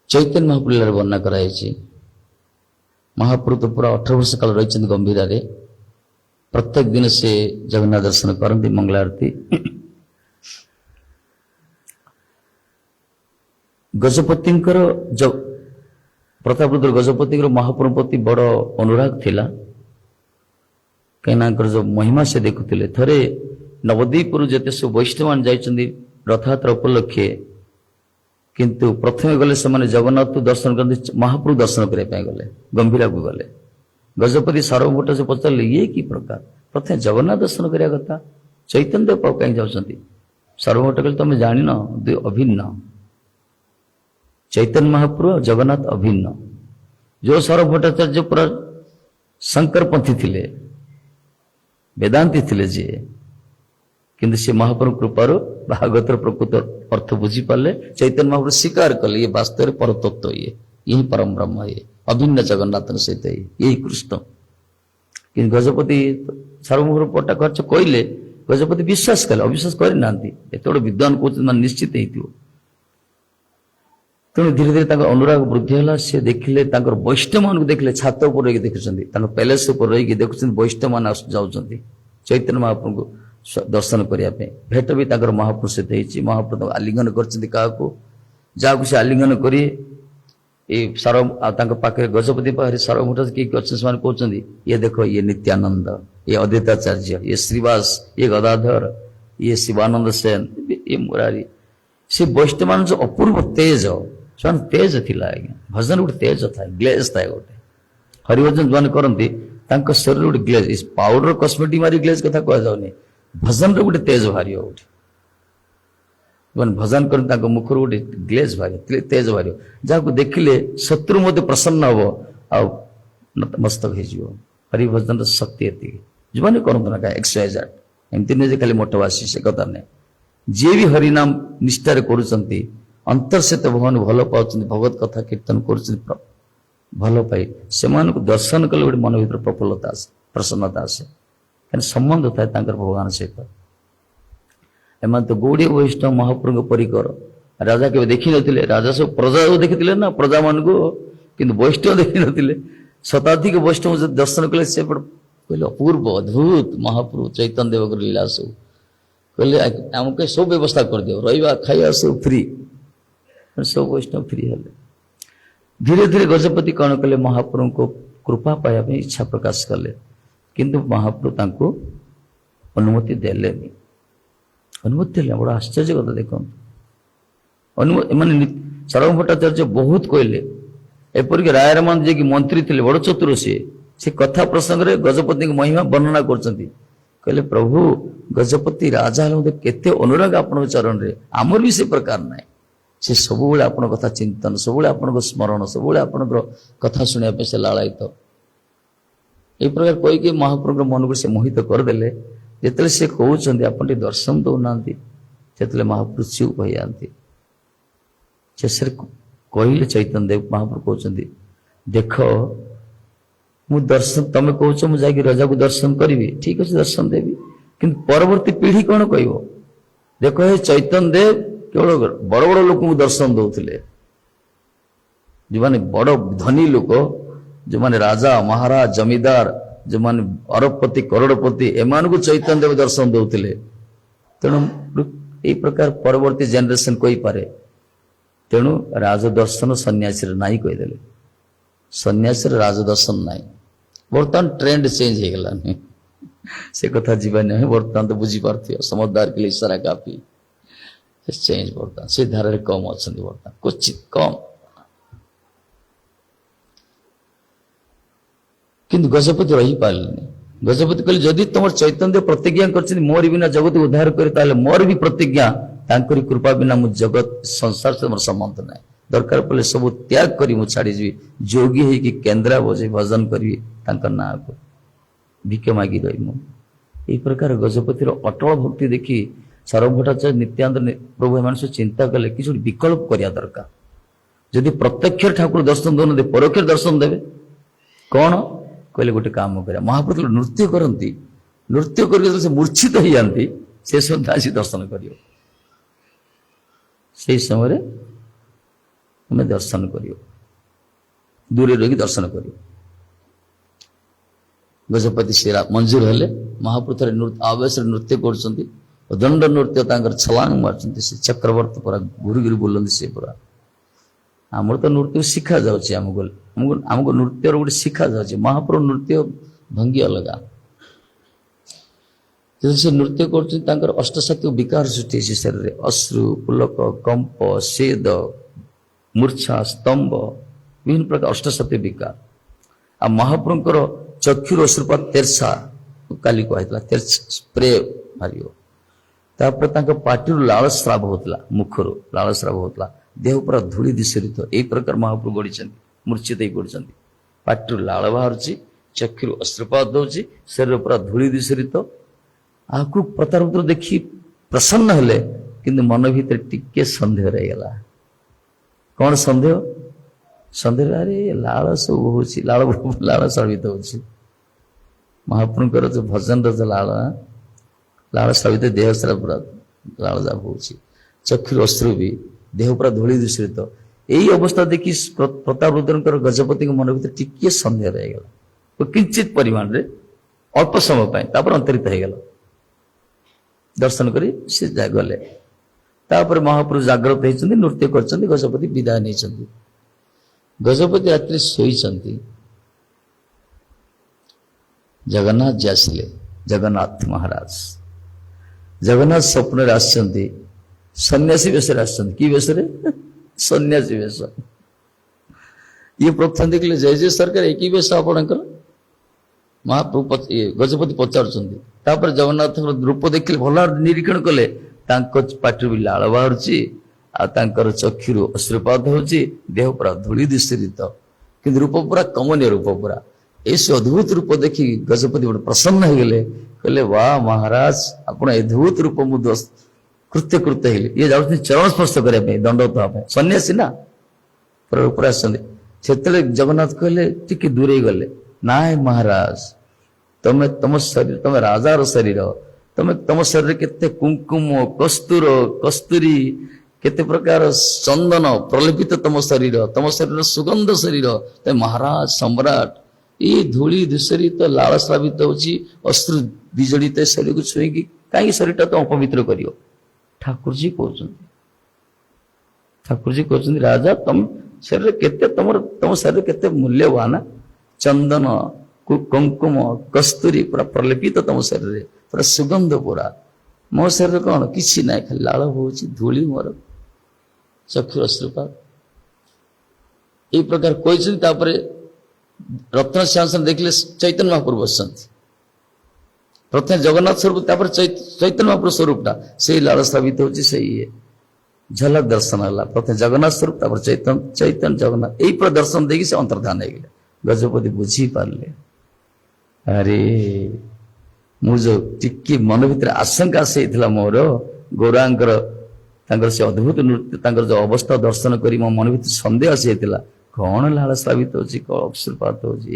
ଚୈତନ୍ୟ ମହାପ୍ରଭୁରେ ବର୍ଣ୍ଣନା କରାଯାଇଛି ମହାପ୍ରଭୁ ତ ପୁରା 18 ବର୍ଷ କାଳ ରହିଛନ୍ତି ଗମ୍ଭୀରାରେ ପ୍ରତ୍ୟେକ ଦିନ ସେ ଜଗନ୍ନାଥ ଦର୍ଶନ କରନ୍ତି ମଙ୍ଗଳ ଆରତୀ ଗଜପତିଙ୍କର ପ୍ରତାପରୁଦ୍ର ଗଜପତିଙ୍କର ମହାପ୍ରଭୁ ପ୍ରତି ବଡ ଅନୁରାଗ ଥିଲା କାହିଁକିନା ଯୋଉ ମହିମା ସେ ଦେଖୁଥିଲେ ଥରେ ନବଦ୍ୱୀପରୁ ଯେତେ ସବୁ ବୈଷ୍ଣବମାନେ ଯାଇଛନ୍ତି ରଥଯାତ୍ରା ଉପଲକ୍ଷେ କିନ୍ତୁ ପ୍ରଥମେ ଗଲେ ସେମାନେ ଜଗନ୍ନାଥ ଦର୍ଶନ କରନ୍ତି ମହାପ୍ରଭୁ ଦର୍ଶନ କରିବା ପାଇଁ ଗଲେ ଗମ୍ଭୀରାକୁ ଗଲେ ଗଜପତି ସାର୍ବଭୌମ ପଚାରିଲେ ଇଏ କି ପ୍ରକାର ପ୍ରଥମେ ଜଗନ୍ନାଥ ଦର୍ଶନ କରିବା କଥା चैतन्य देव कहीं जाऊँगी सर्वभट्ट कहले तुम जान दुई अभिन्न चैतन्य महाप्रभु और जगन्नाथ अभिन्न जो सर्वभट्टाचार्य पूरा शंकरपंथी थिले वेदांती थिले जी किंतु से महाप्रभु कृपार भागवतर प्रकृत अर्थ बुझी पारे चैतन्य महाप्रभु स्वीकार कले ये वास्तव परतत्व ये यही परम ब्रह्म ये अभिन्न जगन्नाथ सहित यही कृष्ण कि गजपति सार्वभौम पट्टा खर्च कहले गजपति विश्वास कले अविश्वास करना एत बड़े विद्वान कौन निश्चित हो तेणु धीरे धीरे अनुराग वृद्धि है सी देखिले वैष्णव मान देखिले छात उपर रही देखुं पैलेस उपर रही देखुं वैष्णव मान जाऊँच चैतन्य महाप्रभु को दर्शन करने भेट भी महाप्रभु सहित महाप्रभु आलिंगन कर से आलिंगन कर पाखे गजपति पाखे सार्वभौम किए अच्छे कहते ये देखो ये नित्यानंद ये अद्वैताचार्य ये श्रीवास ये गदाधर ये शिवानंद सेन ये मुरारी से वैष्णव मान जो अपूर्व तेज ସେମାନେ ତେଜ ଥିଲା ଆଜ୍ଞା ଭଜନ ଗୋଟେ ତେଜ ଥାଏ ଗ୍ଲେଜ ଥାଏ ଗୋଟେ ହରିଭଜନ ଯୋଉମାନେ କରନ୍ତି ତାଙ୍କ ଶରୀର ଗୋଟେ ଗ୍ଲେଜ ପାଉଡର କସ୍ମେଟିକ ମାରି ଗ୍ଲେଜ କଥା କୁହାଯାଉନି ଭଜନର ଗୋଟେ ତେଜ ବାହାରିବ ଗୋଟେ ଯୋଉମାନେ ଭଜନ କରନ୍ତି ତାଙ୍କ ମୁଖରୁ ଗୋଟେ ଗ୍ଲେଜ ବାହାରିବ ତେଜ ବାହାରିବ ଯାହାକୁ ଦେଖିଲେ ଶତ୍ରୁ ମଧ୍ୟ ପ୍ରସନ୍ନ ହବ ଆଉ ମସ୍ତକ ହେଇଯିବ ହରିଭଜନର ଶକ୍ତି ଏତିକି ଯୋଉମାନେ କରନ୍ତୁ ନା XYZ ଏମିତି ନୁହେଁ ଯେ ଖାଲି ମୋଟବାସୀ ସେ କଥା ନାହିଁ ଯିଏ ବି ହରିନାମ ନିଷ୍ଠାରେ କରୁଛନ୍ତି अंतर से तो भगवान भल पाँच भगवत कथा कीर्तन कर भल पाई से दर्शन कले गोटे मन भर प्रफुल्लता आसे प्रसन्नता आसे क्या संबंध थाए भगवान सहित एम तो गौड़ी वैष्णव महाप्रभु परिकर राजा के देखी नथिले राजा सब प्रजा देखी ना प्रजा मान को किंतु वैष्णव देखी नथिले शताधिक वैष्णव दर्शन कले से कहले अपूर्व अद्भुत महाप्रभु चैतन्य देव लीला सब कहले आमके सब व्यवस्था कर दियो रहा खाया सब फ्री सब वैष्णव फ्री हेले धीरे धीरे गजपति कौन कले महाप्रभु को कृपा पाया इच्छा प्रकाश कले किंतु महाप्रभु तांको अनुमति देले अनुमति देले बड़ा आश्चर्य कथा देखो अनुमति सार्वभौम भट्टाचार्य बहुत कहले एपरिक रायरमान जे कि मंत्री थे बड़ चतुर से कथा प्रसंग में गजपति महिमा वर्णना करछंती कहले प्रभु गजपति राजा केते अनुराग आपण चरण रे आमर भी से प्रकार ना से सब आप कथा चिंतन सब आप स्मरण सब आप कथा शुणा से लालायित ये प्रकार कहीकि महाप्रभु मन को से मोहित करदे जिते से कहते आप दर्शन दौना से महाप्रभु चुप हो जाती शेष कहले चैतन्य देव महाप्रभु कहते देख मु दर्शन तुम कौच मुझे राजा को दर्शन करी ठीक अच्छे दर्शन देवी कि परवर्ती पीढ़ी कौन कह देख हे चैतन्य देव केवल बड़ बड़ लोक दर्शन दौले जो माने बड़ धनी लोक जो माने राजा महाराज जमीदार जो माने अरबपति करोड़पति एमान को चैतन्य देव दर्शन दौले तेणु यही प्रकार परवर्ती जेनेरेशन कही पारे तेणु राजदर्शन सन्यासी नाई कहीदे सन्यासी राजदर्शन नाई बर्तमान ट्रेंड चेंज हो गला से कथा जीवा नहीं बर्तमान तो बुझी पार्थ्य समझदार के लिए इशारा काफी चेंज बर्तमान से धारा कम अच्छा बर्तमान क्वचित कम किंतु गजपति रही पारे गजपति कहले जदि तुम चैतन्य प्रतिज्ञा कर मोर बिना जगत उद्धार करे मोर भी प्रतिज्ञा तांकरी कृपा बिना मु जगत संसार से मोर संबंध ना दरकार पड़े सब त्याग करी मु छाड़ी जोगी है कि केन्द्रा बजे भजन करी ना को भिक्ष मागी रही मु यही प्रकार गजपतिर अटल भक्ति देखी सार्वभौम भट्टाचार्य नित्यानंद प्रभु एम सब चिंता कले कि विकल्प करिया दरकार जदि प्रत्यक्ष ठाकुर दर्शन दौन परोक्ष दर्शन देवे कौन कहले गोटे काम कर महाप्रभु नृत्य करती नृत्य कर मूर्छित हो जाती से सुधा आसी दर्शन कर समय तुम्हें दर्शन कर दूर रही दर्शन कर गजपति श्री मंजूर हेले महाप्रभु थे आवेश नृत्य कर दंड नृत्य छलांग मार्च से चक्रवर्ती पूरा घूरी घूरी बुलंदी से पूरा आमर तो नृत्य शिखा जामको नृत्य गोटे शिखा जा महाप्रभु नृत्य भंगी अलग से नृत्य कर अष्टशक्ति विकार सृष्टि शरीर अश्रु पुलक कंप सेद मूर्छा स्तंभ विभिन्न प्रकार अष्टशक्ति विकार आ महाप्रभुंर चक्षुर अश्रुपात तेरसा काली कहला स्प्रे ମାରିବ। ତାପରେ ତାଙ୍କ ପାଟିରୁ ଲାଳ ସ୍ରାବ ହଉଥିଲା, ମୁଖରୁ ଲାଳ ସ୍ରାବ ହଉଥିଲା, ଦେହ ପୁରା ଧୂଳି ଦିଶରିତ। ଏଇ ପ୍ରକାର ମହାପ୍ରଭୁ ଗଢିଛନ୍ତି, ମୂର୍ଚ୍ଛିତ ହେଇ ପଡିଛନ୍ତି। ପାଟିରୁ ଲାଳ ବାହାରୁଛି, ଚକ୍ଷୁରୁ ଅଶ୍ରୁପାତ ହଉଛି, ଶରୀର ପୁରା ଧୂଳି ଦିଶରିତ। ଆକୁ ପ୍ରତାରପୁତ୍ର ଦେଖି ପ୍ରସନ୍ନ ହେଲେ, କିନ୍ତୁ ମନ ଭିତରେ ଟିକେ ସନ୍ଦେହ ରହିଗଲା। କଣ ସନ୍ଦେହ? ସନ୍ଦେହ, ଆରେ ଲାଳ ସବୁ ହଉଛି, ଲାଳ ସ୍ରାବିତ ହଉଛି। ମହାପ୍ରଭୁଙ୍କର ଯୋଉ ଭଜନର ଯୋଉ ଲାଳ ସ୍ରାବିତ, ଦେହ ସାରା ପୁରା ଲାଳ ଜାପ ହଉଛି, ଚକ୍ଷୁରୁ ଅଶ୍ରୁ ବି, ଦେହ ପୁରା ଧୂଳି ଦୂଷିତ। ଏଇ ଅବସ୍ଥା ଦେଖି ପ୍ରତାପରୁଦ୍ରଙ୍କର ଗଜପତିଙ୍କ ମନ ଭିତରେ ଟିକେ ସନ୍ଦେହ ରହିଗଲା, କିଞ୍ଚିତ ପରିମାଣରେ, ଅଳ୍ପ ସମୟ ପାଇଁ। ତାପରେ ଅନ୍ତରିତ ହେଇଗଲା। ଦର୍ଶନ କରି ସେ ଗଲେ। ତାପରେ ମହାପ୍ରଭୁ ଜାଗ୍ରତ ହେଇଛନ୍ତି, ନୃତ୍ୟ କରିଛନ୍ତି, ଗଜପତି ବିଦାୟ ନେଇଛନ୍ତି। ଗଜପତି ରାତ୍ରି ଶୋଇଛନ୍ତି। ଜଗନ୍ନାଥ ଯେ ଆସିଲେ, ଜଗନ୍ନାଥ ମହାରାଜ ଜଗନ୍ନାଥ ସ୍ୱପ୍ନରେ ଆସିଛନ୍ତି, ସନ୍ନ୍ୟାସୀ ବେଶରେ ଆସିଛନ୍ତି। କି ବେଶରେ? ସନ୍ନ୍ୟାସୀ ବେଶ। ଇଏ ପ୍ରଥମେ ଦେଖିଲେ, ଜୟ ଜୟ ସରକାର, ଏ କି ବେଶ ଆପଣଙ୍କର? ମହାପ୍ରଭୁ ଗଜପତି ପଚାରୁଛନ୍ତି। ତାପରେ ଜଗନ୍ନାଥଙ୍କର ରୂପ ଦେଖିଲେ, ଭଲ ନିରୀକ୍ଷଣ କଲେ, ତାଙ୍କ ପାଟିରୁ ବି ଲାଳ ବାହାରୁଛି, ଆଉ ତାଙ୍କର ଚକ୍ଷୁରୁ ଅଶ୍ରୁପାତ ହଉଛି, ଦେହ ପୁରା ଧୂଳି ଦିଶରିତ, କିନ୍ତୁ ରୂପ ପୁରା କମନୀୟ ରୂପ ପୁରା। ଏଇ ଅଦ୍ଭୁତ ରୂପ ଦେଖି ଗଜପତି ଗୋଟେ ପ୍ରସନ୍ନ ହେଇଗଲେ, କହିଲେ, ବା ମହାରାଜ, ଆପଣ ଅଦ୍ଭୁତ ରୂପ ମୁଁ କୃତ୍ୟ ହେଇଲେ। ଇଏ ଯାଉଛନ୍ତି ଚରଣ ସ୍ପର୍ଶ କରିବା ପାଇଁ, ଦଣ୍ଡବତ ହେବା ପାଇଁ, ସନ୍ନ୍ୟାସୀ ନା, ଉପରେ ଆସିଛନ୍ତି। ସେତେବେଳେ ଜଗନ୍ନାଥ କହିଲେ, ଟିକେ ଦୂରେଇ ଗଲେ, ନାଇଁ ମହାରାଜ, ତମ ଶରୀର, ତମେ ରାଜାର ଶରୀର, ତମ ଶରୀରରେ କେତେ କୁଙ୍କୁମ, କସ୍ତୁରୀ, କେତେ ପ୍ରକାର ଚନ୍ଦନ ପ୍ରଲେପିତ ତମ ଶରୀର ସୁଗନ୍ଧ ଶରୀର, ତମେ ମହାରାଜ ସମ୍ରାଟ। ଏଇ ଧୂଳି ଧୂସରିତ ଲାଳ ସ୍ରାବିତ ହଉଛି, ଅଶ୍ରୁ ବିଜଡ଼ିତ ଶରୀରକୁ ଛୁଇଁକି କାହିଁକି ଶରୀରଟା ତ ଅପବିତ୍ର କରିବ? ଠାକୁରଜୀ କହୁଛନ୍ତି, ରାଜା, ତମ ଶରୀରରେ କେତେ, ତମ ଶରୀର କେତେ ମୂଲ୍ୟବାନ, ଚନ୍ଦନ, କୁଙ୍କୁମ, କସ୍ତୁରୀ ପୁରା ପ୍ରଲେପିତ ତମ ଶରୀରରେ, ପୁରା ସୁଗନ୍ଧ ପୁରା। ମୋ ଶରୀରରେ କଣ? କିଛି ନାହିଁ, ଖାଲି ଲାଳ ହଉଛି, ଧୂଳି ମୋର, ଚକ୍ଷୁ ଅଶ୍ରୁପାତ। ଏଇ ପ୍ରକାର କହିଛନ୍ତି। ତାପରେ ରତ୍ନ ସିଂହାସନ ଦେଖିଲେ ଚୈତନ୍ୟ ମହାପ୍ରଭୁ ବସିଛନ୍ତି। ପ୍ରଥମେ ଜଗନ୍ନାଥ ସ୍ୱରୂପ, ତାପରେ ଚୈତନ୍ୟ ମହାପ୍ରଭୁ ସ୍ୱରୂପଟା, ସେଇ ଲାଳ ସ୍ଥାପିତ ହଉଛି, ସେଇ ଝଲକ ଦର୍ଶନ ହେଲା। ପ୍ରଥମେ ଜଗନ୍ନାଥ ସ୍ୱରୂପ, ତାପରେ ଚୈତନ୍ୟ ଜଗନ୍ନାଥ, ଏଇ ପୁରା ଦର୍ଶନ ଦେଇକି ସେ ଅନ୍ତର୍ଧାନ ହେଇଗଲେ। ଗଜପତି ବୁଝିପାରିଲେ, ଆରେ ମୁଁ ଯୋଉ ଟିକେ ମନ ଭିତରେ ଆଶଙ୍କା ଆସିଥିଲା ମୋର, ଗୌରାଙ୍କର ତାଙ୍କର ସେ ଅଦ୍ଭୁତ ନୃତ୍ୟ, ତାଙ୍କର ଯୋଉ ଅବସ୍ଥା ଦର୍ଶନ କରି ମୋ ମନ ଭିତରେ ସନ୍ଦେହ ଆସିଯାଇଥିଲା, କଣ ଲାଳ ସ୍ରାବିତ ହଉଛି, କଣ ଅଶ୍ରୁପାତ ହଉଛି,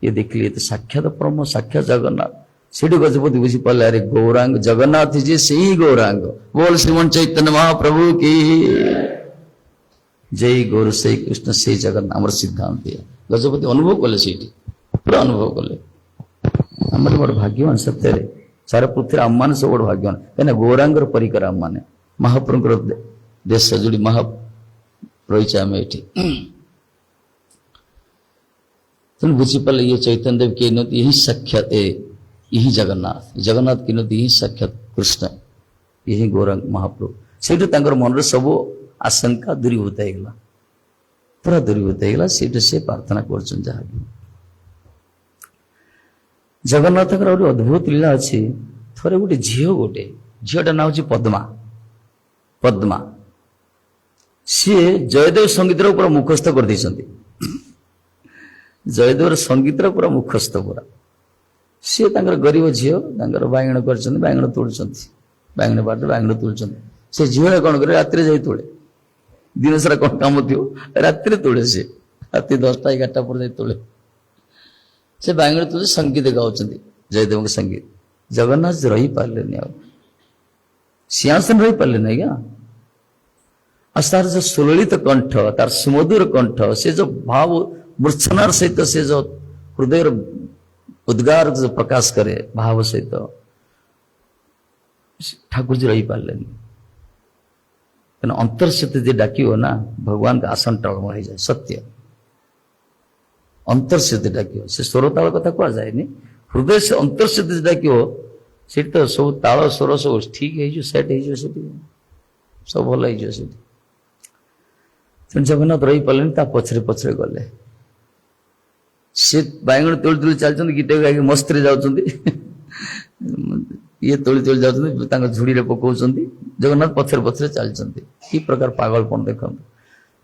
ଇଏ ଦେଖିଲି, ଏତେ ସାକ୍ଷାତ ପରମ, ସାକ୍ଷାତ ଜଗନ୍ନାଥ। ସେଠୁ ଗଜପତି ବୁଝିପାରିଲେ, ଆରେ ଗୌରାଙ୍ଗ ଜଗନ୍ନାଥ ଯିଏ, ସେଇ ଗୌରାଙ୍ଗ। ବୋଲ ଶ୍ରୀମନ୍ ଚୈତନ୍ୟ ମହାପ୍ରଭୁ କି ଜୟ, ଗୌର ସେଇ କୃଷ୍ଣ, ସେଇ ଜଗନ୍ନାଥ, ଆମର ସିଦ୍ଧାନ୍ତ। ଗଜପତି ଅନୁଭବ କଲେ, ସେଇଠି ପୁରା ଅନୁଭବ କଲେ। ଆମର ବଡ ଭାଗ୍ୟବାନ ସତ୍ୟରେ, ସାରା ପୃଥିବୀରେ ଆମମାନେ ସବୁ ବଡ ଭାଗ୍ୟବାନ, କାହିଁକିନା ଗୌରାଙ୍ଗର ପରିକର ଆମମାନେ, ମହାପ୍ରଭୁଙ୍କର ଦେଶ ଯୋଉଠି ମହା ରହିଛେ ଆମେ ଏଠି। ତେଣୁ ବୁଝିପାରିଲେ, ଇଏ ଚୈତନ୍ୟ ଦେବ କିଏ ନୁହନ୍ତି, ଏହି ସାକ୍ଷାତ यही जगन्नाथ की नदी यही साक्षात कृष्ण यही गौरांग महाप्रभु से मन सब आशंका दूरीभूत होगा पूरा दूरीभूत होगा से प्रार्थना कर जगन्नाथ अद्भुत लीला अच्छी थे गोटे झीटा ना हूँ पद्मा पद्मा सी जयदेव संगीत पूरा मुखस्थ कर जयदेव संगीत पूरा मुखस्थ पूरा सी गरीब झील बाइगण कर बाइगण तोड़ बाइगण बाट बाइगण तोड़ से झील कौन करे रात तोड़े दिन सारा कौन कम थी रात तोड़े सी रात 10टा 11टा पर तोड़े से बाइगण तोड़े संगीत गाँव जयदेव संगीत जगन्नाथ रही पारे सिंहासन रही पारे आज्ञा तार जो सुललित कंठ तार सुमधुर कंठ से जो भाव मूर्छनार सहित से जो हृदय उद्गार जो प्रकाश करे भाव सहित ठाकुर जी रही पारे अंतर से डाक ना भगवान का आसन टलम हो जाए सत्य अंतर से डाक से स्वर ताल कथा कह जाए हृदय से अंतर से डाक से तो सब ताल स्वर सब ठीक है सेट हो सब भल हो जगन्नाथ रही पारे पछरे पछरे गले सी बाइगण तोड़ तोड़ चलते गीत गाई मस्त जाऊँ ये तोली तोली जाऊँ झुड़ी पकाउं जगन्नाथ पछरे पछरे चलती कि प्रकार पागलपन देखो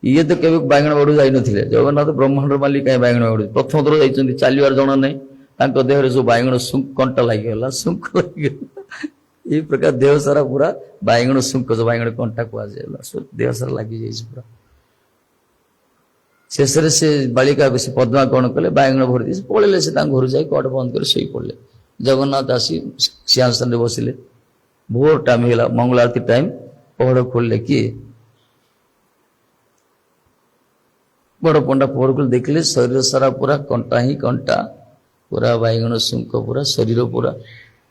ये तो केवे बाइगण बाड़ू जाई नथिले जगन्नाथ ब्रह्मांड मालिक कहीं बाइगण बाड़ू प्रथम थर जाइछन्ति चलिबार जण नै तांको देहरे सब बाइगण कंटा लागिगला सुंक लागिगला ये प्रकार देह सारा पूरा बाइगण सुंक जो बाइगण कंटा कुआ जायला सब देह सारा लागि जाइछ पूरा शेष से बालिका को से पद्मा कौन कले बाइगण भर दी पड़े से घर जाए कट बंद कर शई पड़े जगन्नाथ आसी सिंहासन में बसिले भोर टाइम है मंगल आरती टाइम पहड़ खोलले किए बड़ पंडा पहड़ खोल देखले शरीर सारा पूरा कंटा ही कंटा पूरा बाइगण सुंक पूरा शरीर पूरा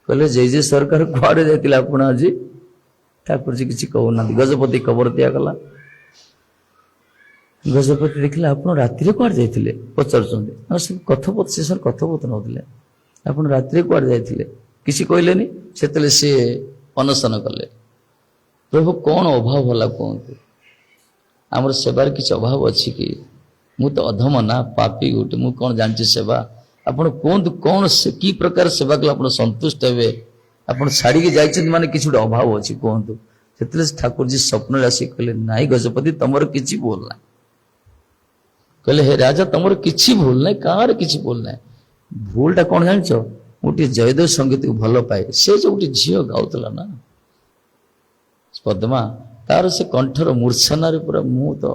कहले जय जय सरकार कुआड़े जाइतिले आपण आज ठाकुर जी किसी कहूना गजपति खबर दिया गला गजपति देखले आप राति कुआड़े जाइतिले पचार कथोपकथन होते आप राति कुआड़े जाइतिले किसी कहलेनी सेतले से अनशन कले प्रभु कौन अभाव होला कहतु आमर सेवार किसी अभाव अच्छी कि मु तो अधम ना पापी गोटे मु कौन जानची सेवा आपण कहतु कौन कि प्रकार सेवा कले आप संतुष्ट हे आप छाड़ी जाइछन्ति माने किसी गोटे अभाव अच्छी कहतु सेतले ठाकुर जी स्वप्न आसी कहले नाई गजपति तमर किसी बोल ना कहले हे राजा तमर किसी भूल ना कार किसी भूल ना भूलटा कौन जान गोटे जयदेव संगीत को भल पाए से जो गोटे झील गाउला ना पद्मा तार से कंठर मूर्छना पूरा मु तो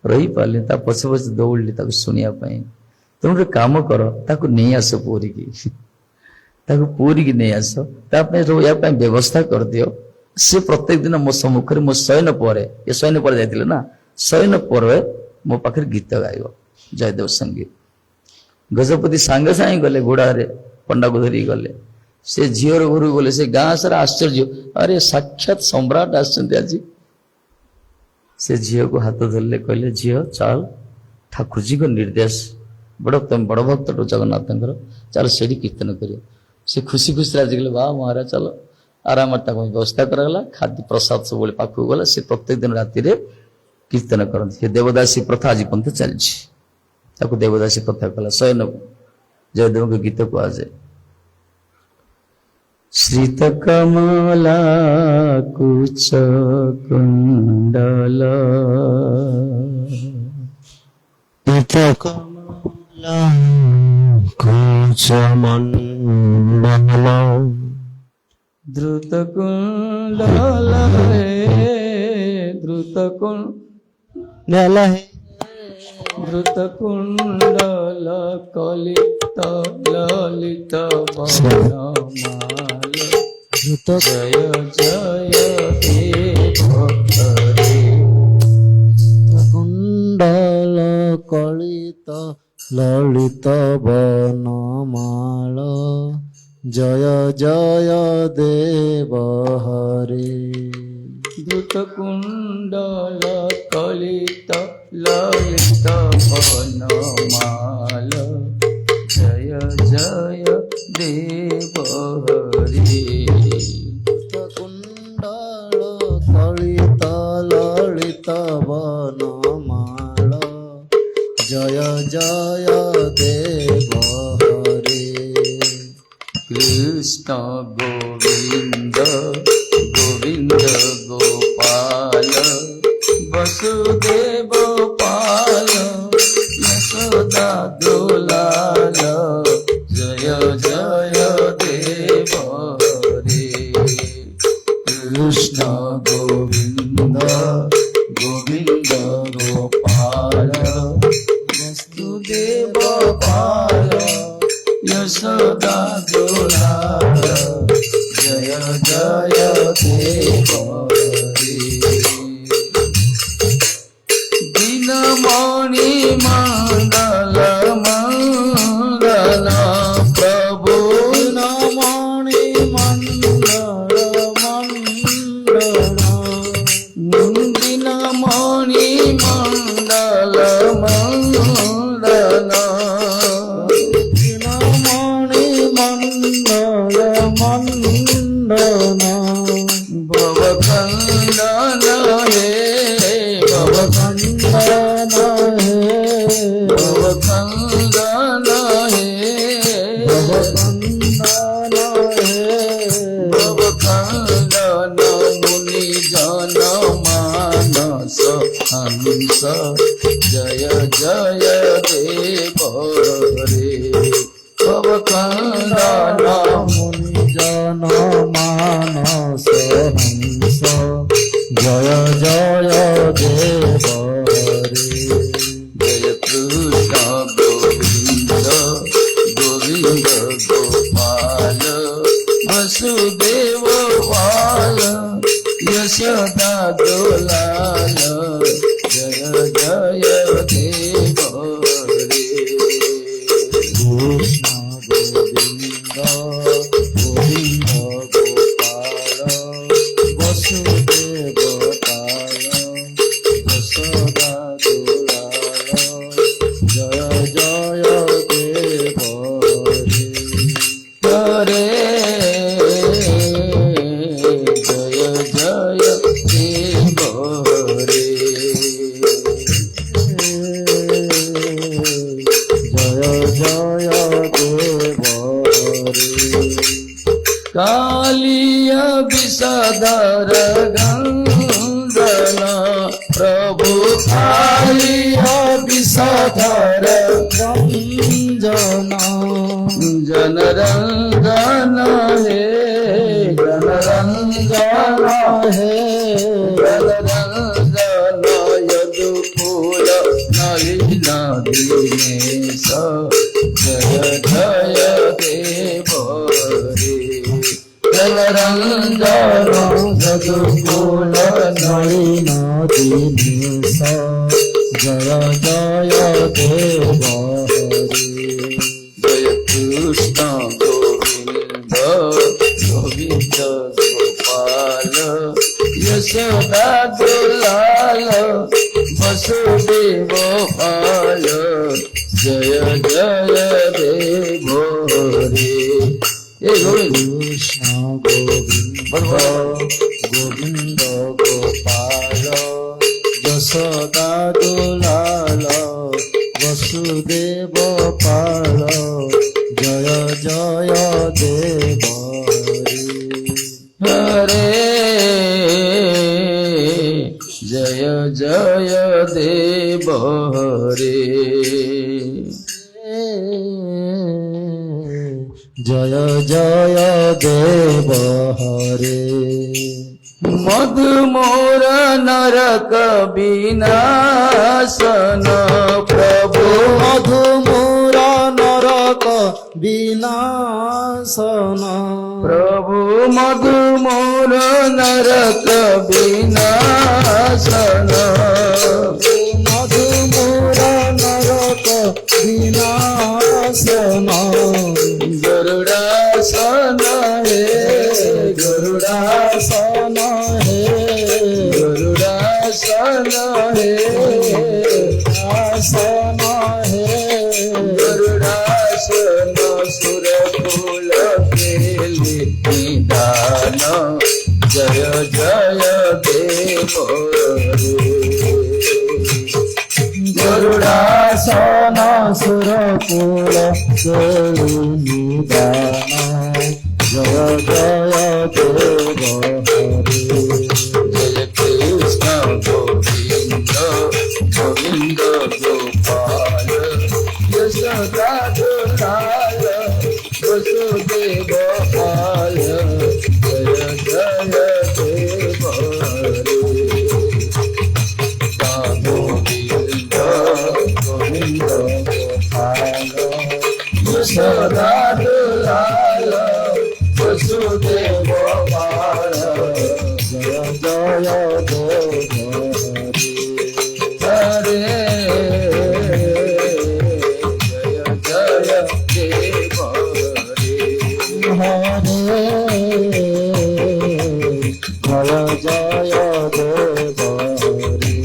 रही पारे पछे पछे दौड़ली शुणापी तुम गोटे कम कर ताकू नहीं आस पूरी की पूरी की नहीं आस रोया व्यवस्था कर दियो से प्रत्येक दिन मो सम्मुखें मो शयन पर ये शयन पर जाइए ना शयन पर मो पाखे गीत गाइब जयदेव संगीत गजपति सांगे सांगे गले घोड़ा रे पंडा को धरी गले से झीवर घर गले से गाँ सारा आश्चर्य अरे साक्षात सम्राट आज से झील को हाथ धरले कहले झील चल ठाकुर जी को निर्देश बड़ तुम बड़ भक्त जगन्नाथ चल से कीर्तन कर से खुशी खुशी राजी गले वाह महाराज चलो आराम व्यवस्था कराला खाद्य प्रसाद सब पाखक गला से प्रत्येक दिन राति कीर्तन करते देवदासी प्रथा आज पर्यंत चलती देवदासी प्रथा कला शयन जयदेव के गीत को आज श्रीत कमला कुच कुंडल कमला कुच मंडल द्रुत कुंडल द्रुत कुंडल द्रुत कुंडल कलित ललित वनमाल जय जय देव हरे कुंडल कलित ललित वनमाल जय जय देव हरे द्रुत कुंडल कलित ललित वनमाल जय जय देव हरे कुंडल कलित ललित वनमाल जय जय देव हरे कृष्ण गोविंद गोविंद गोपाल वसुदेव पाल यशोदा दुलाल जय जय देव हरे कृष्ण गोविंद गोविंद गोपाल वसुदेव पाल यशोदा दुलाल जय जय देव हरे दिनमणि मंगल मंगल प्रभु नमणि मंगल मंगल दिनमणि मंगल मंगल नमणि मंगल मंगल भवकंदन हे भवकंदन हे भवकंदन हे भवकंदन हे हंस जय जय देव रे भवकंदन मुनि जन मानस हंस जय जय देव रे जय कृष्ण गोविंद गोविंद गोपाल वसुदेव पाल यशोदा दुलाल जय जय देव रे कृष्ण गोविंद गोविंद गोपाल वसुदेव पाल यशोदा दुलाल जय जय देव हरे रे जय जय देव रे जय जय देव रे कालिया विषधर गंधन प्रभु कालिया विषधर गंजना जनरंजन हे जनरंजन हे जनरंजन यदुकुल नलिन दिनेश जय जय देव रे जनरंजन यदुकुल नलिन दिनेश जय जय देव रे जय कृष्ण गोविंद गोविंद गोपाल यशोदा दुलाल वसुदेव पाल जय जय देव रे ये गोविंद कृष्ण गोविंद गोविंद गोपाल यशोदा दुलाल वसुदेव पाल जय जय देव हरे जय जय देव रे जय जय देव हरे मधु मोर नरक विनाशन प्रभु मधु मोर नरक विनाशन प्रभु मधु मोर नरक विनाशन मधु मोर नरक विनाशन गरुड़ासन हे गरुड़ासन हे गरुड़ासन हे आसन हे गरुड़ासन सुरकुल केलि निदान जय जय देव रे गरुड़ासन सुरकुल केलि निदान जय जय देव हरे जय कृष्ण गोविंद गोविंद गोपाल यशोदा दुलाल वसुदेव पाल जय जय देव रे गोविंद गोविंद गोपाल यशोदा दुलाल वसुदेव पाल जय जय देव हरे जय जय देव रे हरे जय जय देव हरे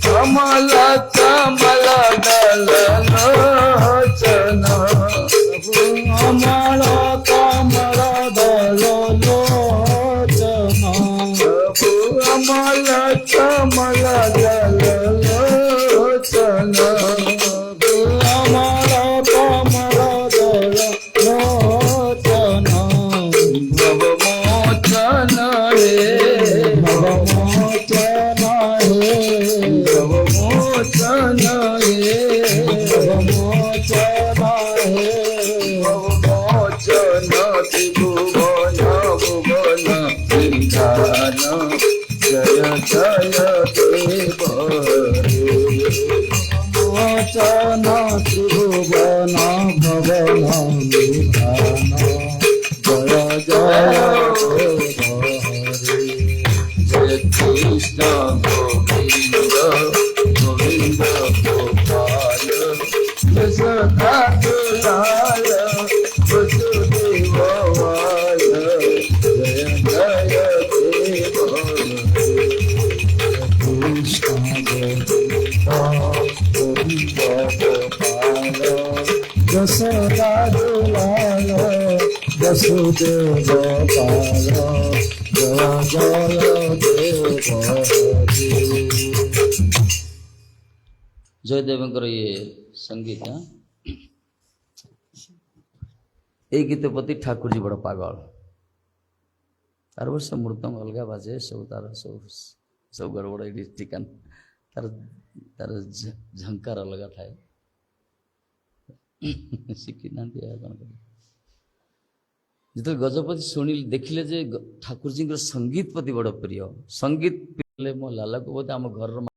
कमल कमल दल लोचन अमल कमल दल लोचन कमल कमल दल लोचन अमल कमल दल लोचन भव मोचन हे ଦେବ ପାର ଜୟ ଜୟ ଦେବରି। ଜୟଦେବଙ୍କର ଇଏ ସଙ୍ଗୀତ ଏଇ ଗୀତ ପ୍ରତି ଠାକୁରଜୀ ବଡ଼ ପାଗଳ। ତାର ବର୍ଷ ମୃଦଙ୍ଗ ଅଲଗା ବାଜେ ସବୁ ତାର ସବୁ ଗଡ଼ବଡ଼ ଏଇଠି ଠିକାନ ତାର ତାର ଝଙ୍କାର ଅଲଗା ଥାଏ। ଶିଖିନାହାନ୍ତି ଆଉ କ'ଣ କରିବେ। ଯେତେବେଳେ ଗଜପତି ଶୁଣିଲେ ଦେଖିଲେ ଯେ ଠାକୁରଜୀଙ୍କର ସଙ୍ଗୀତ ପ୍ରତି ବଡ଼ ପ୍ରିୟ, ସଙ୍ଗୀତ ପିଲେ ମୋ ଲାଲାକୁ ବୋଧେ ଆମ ଘରର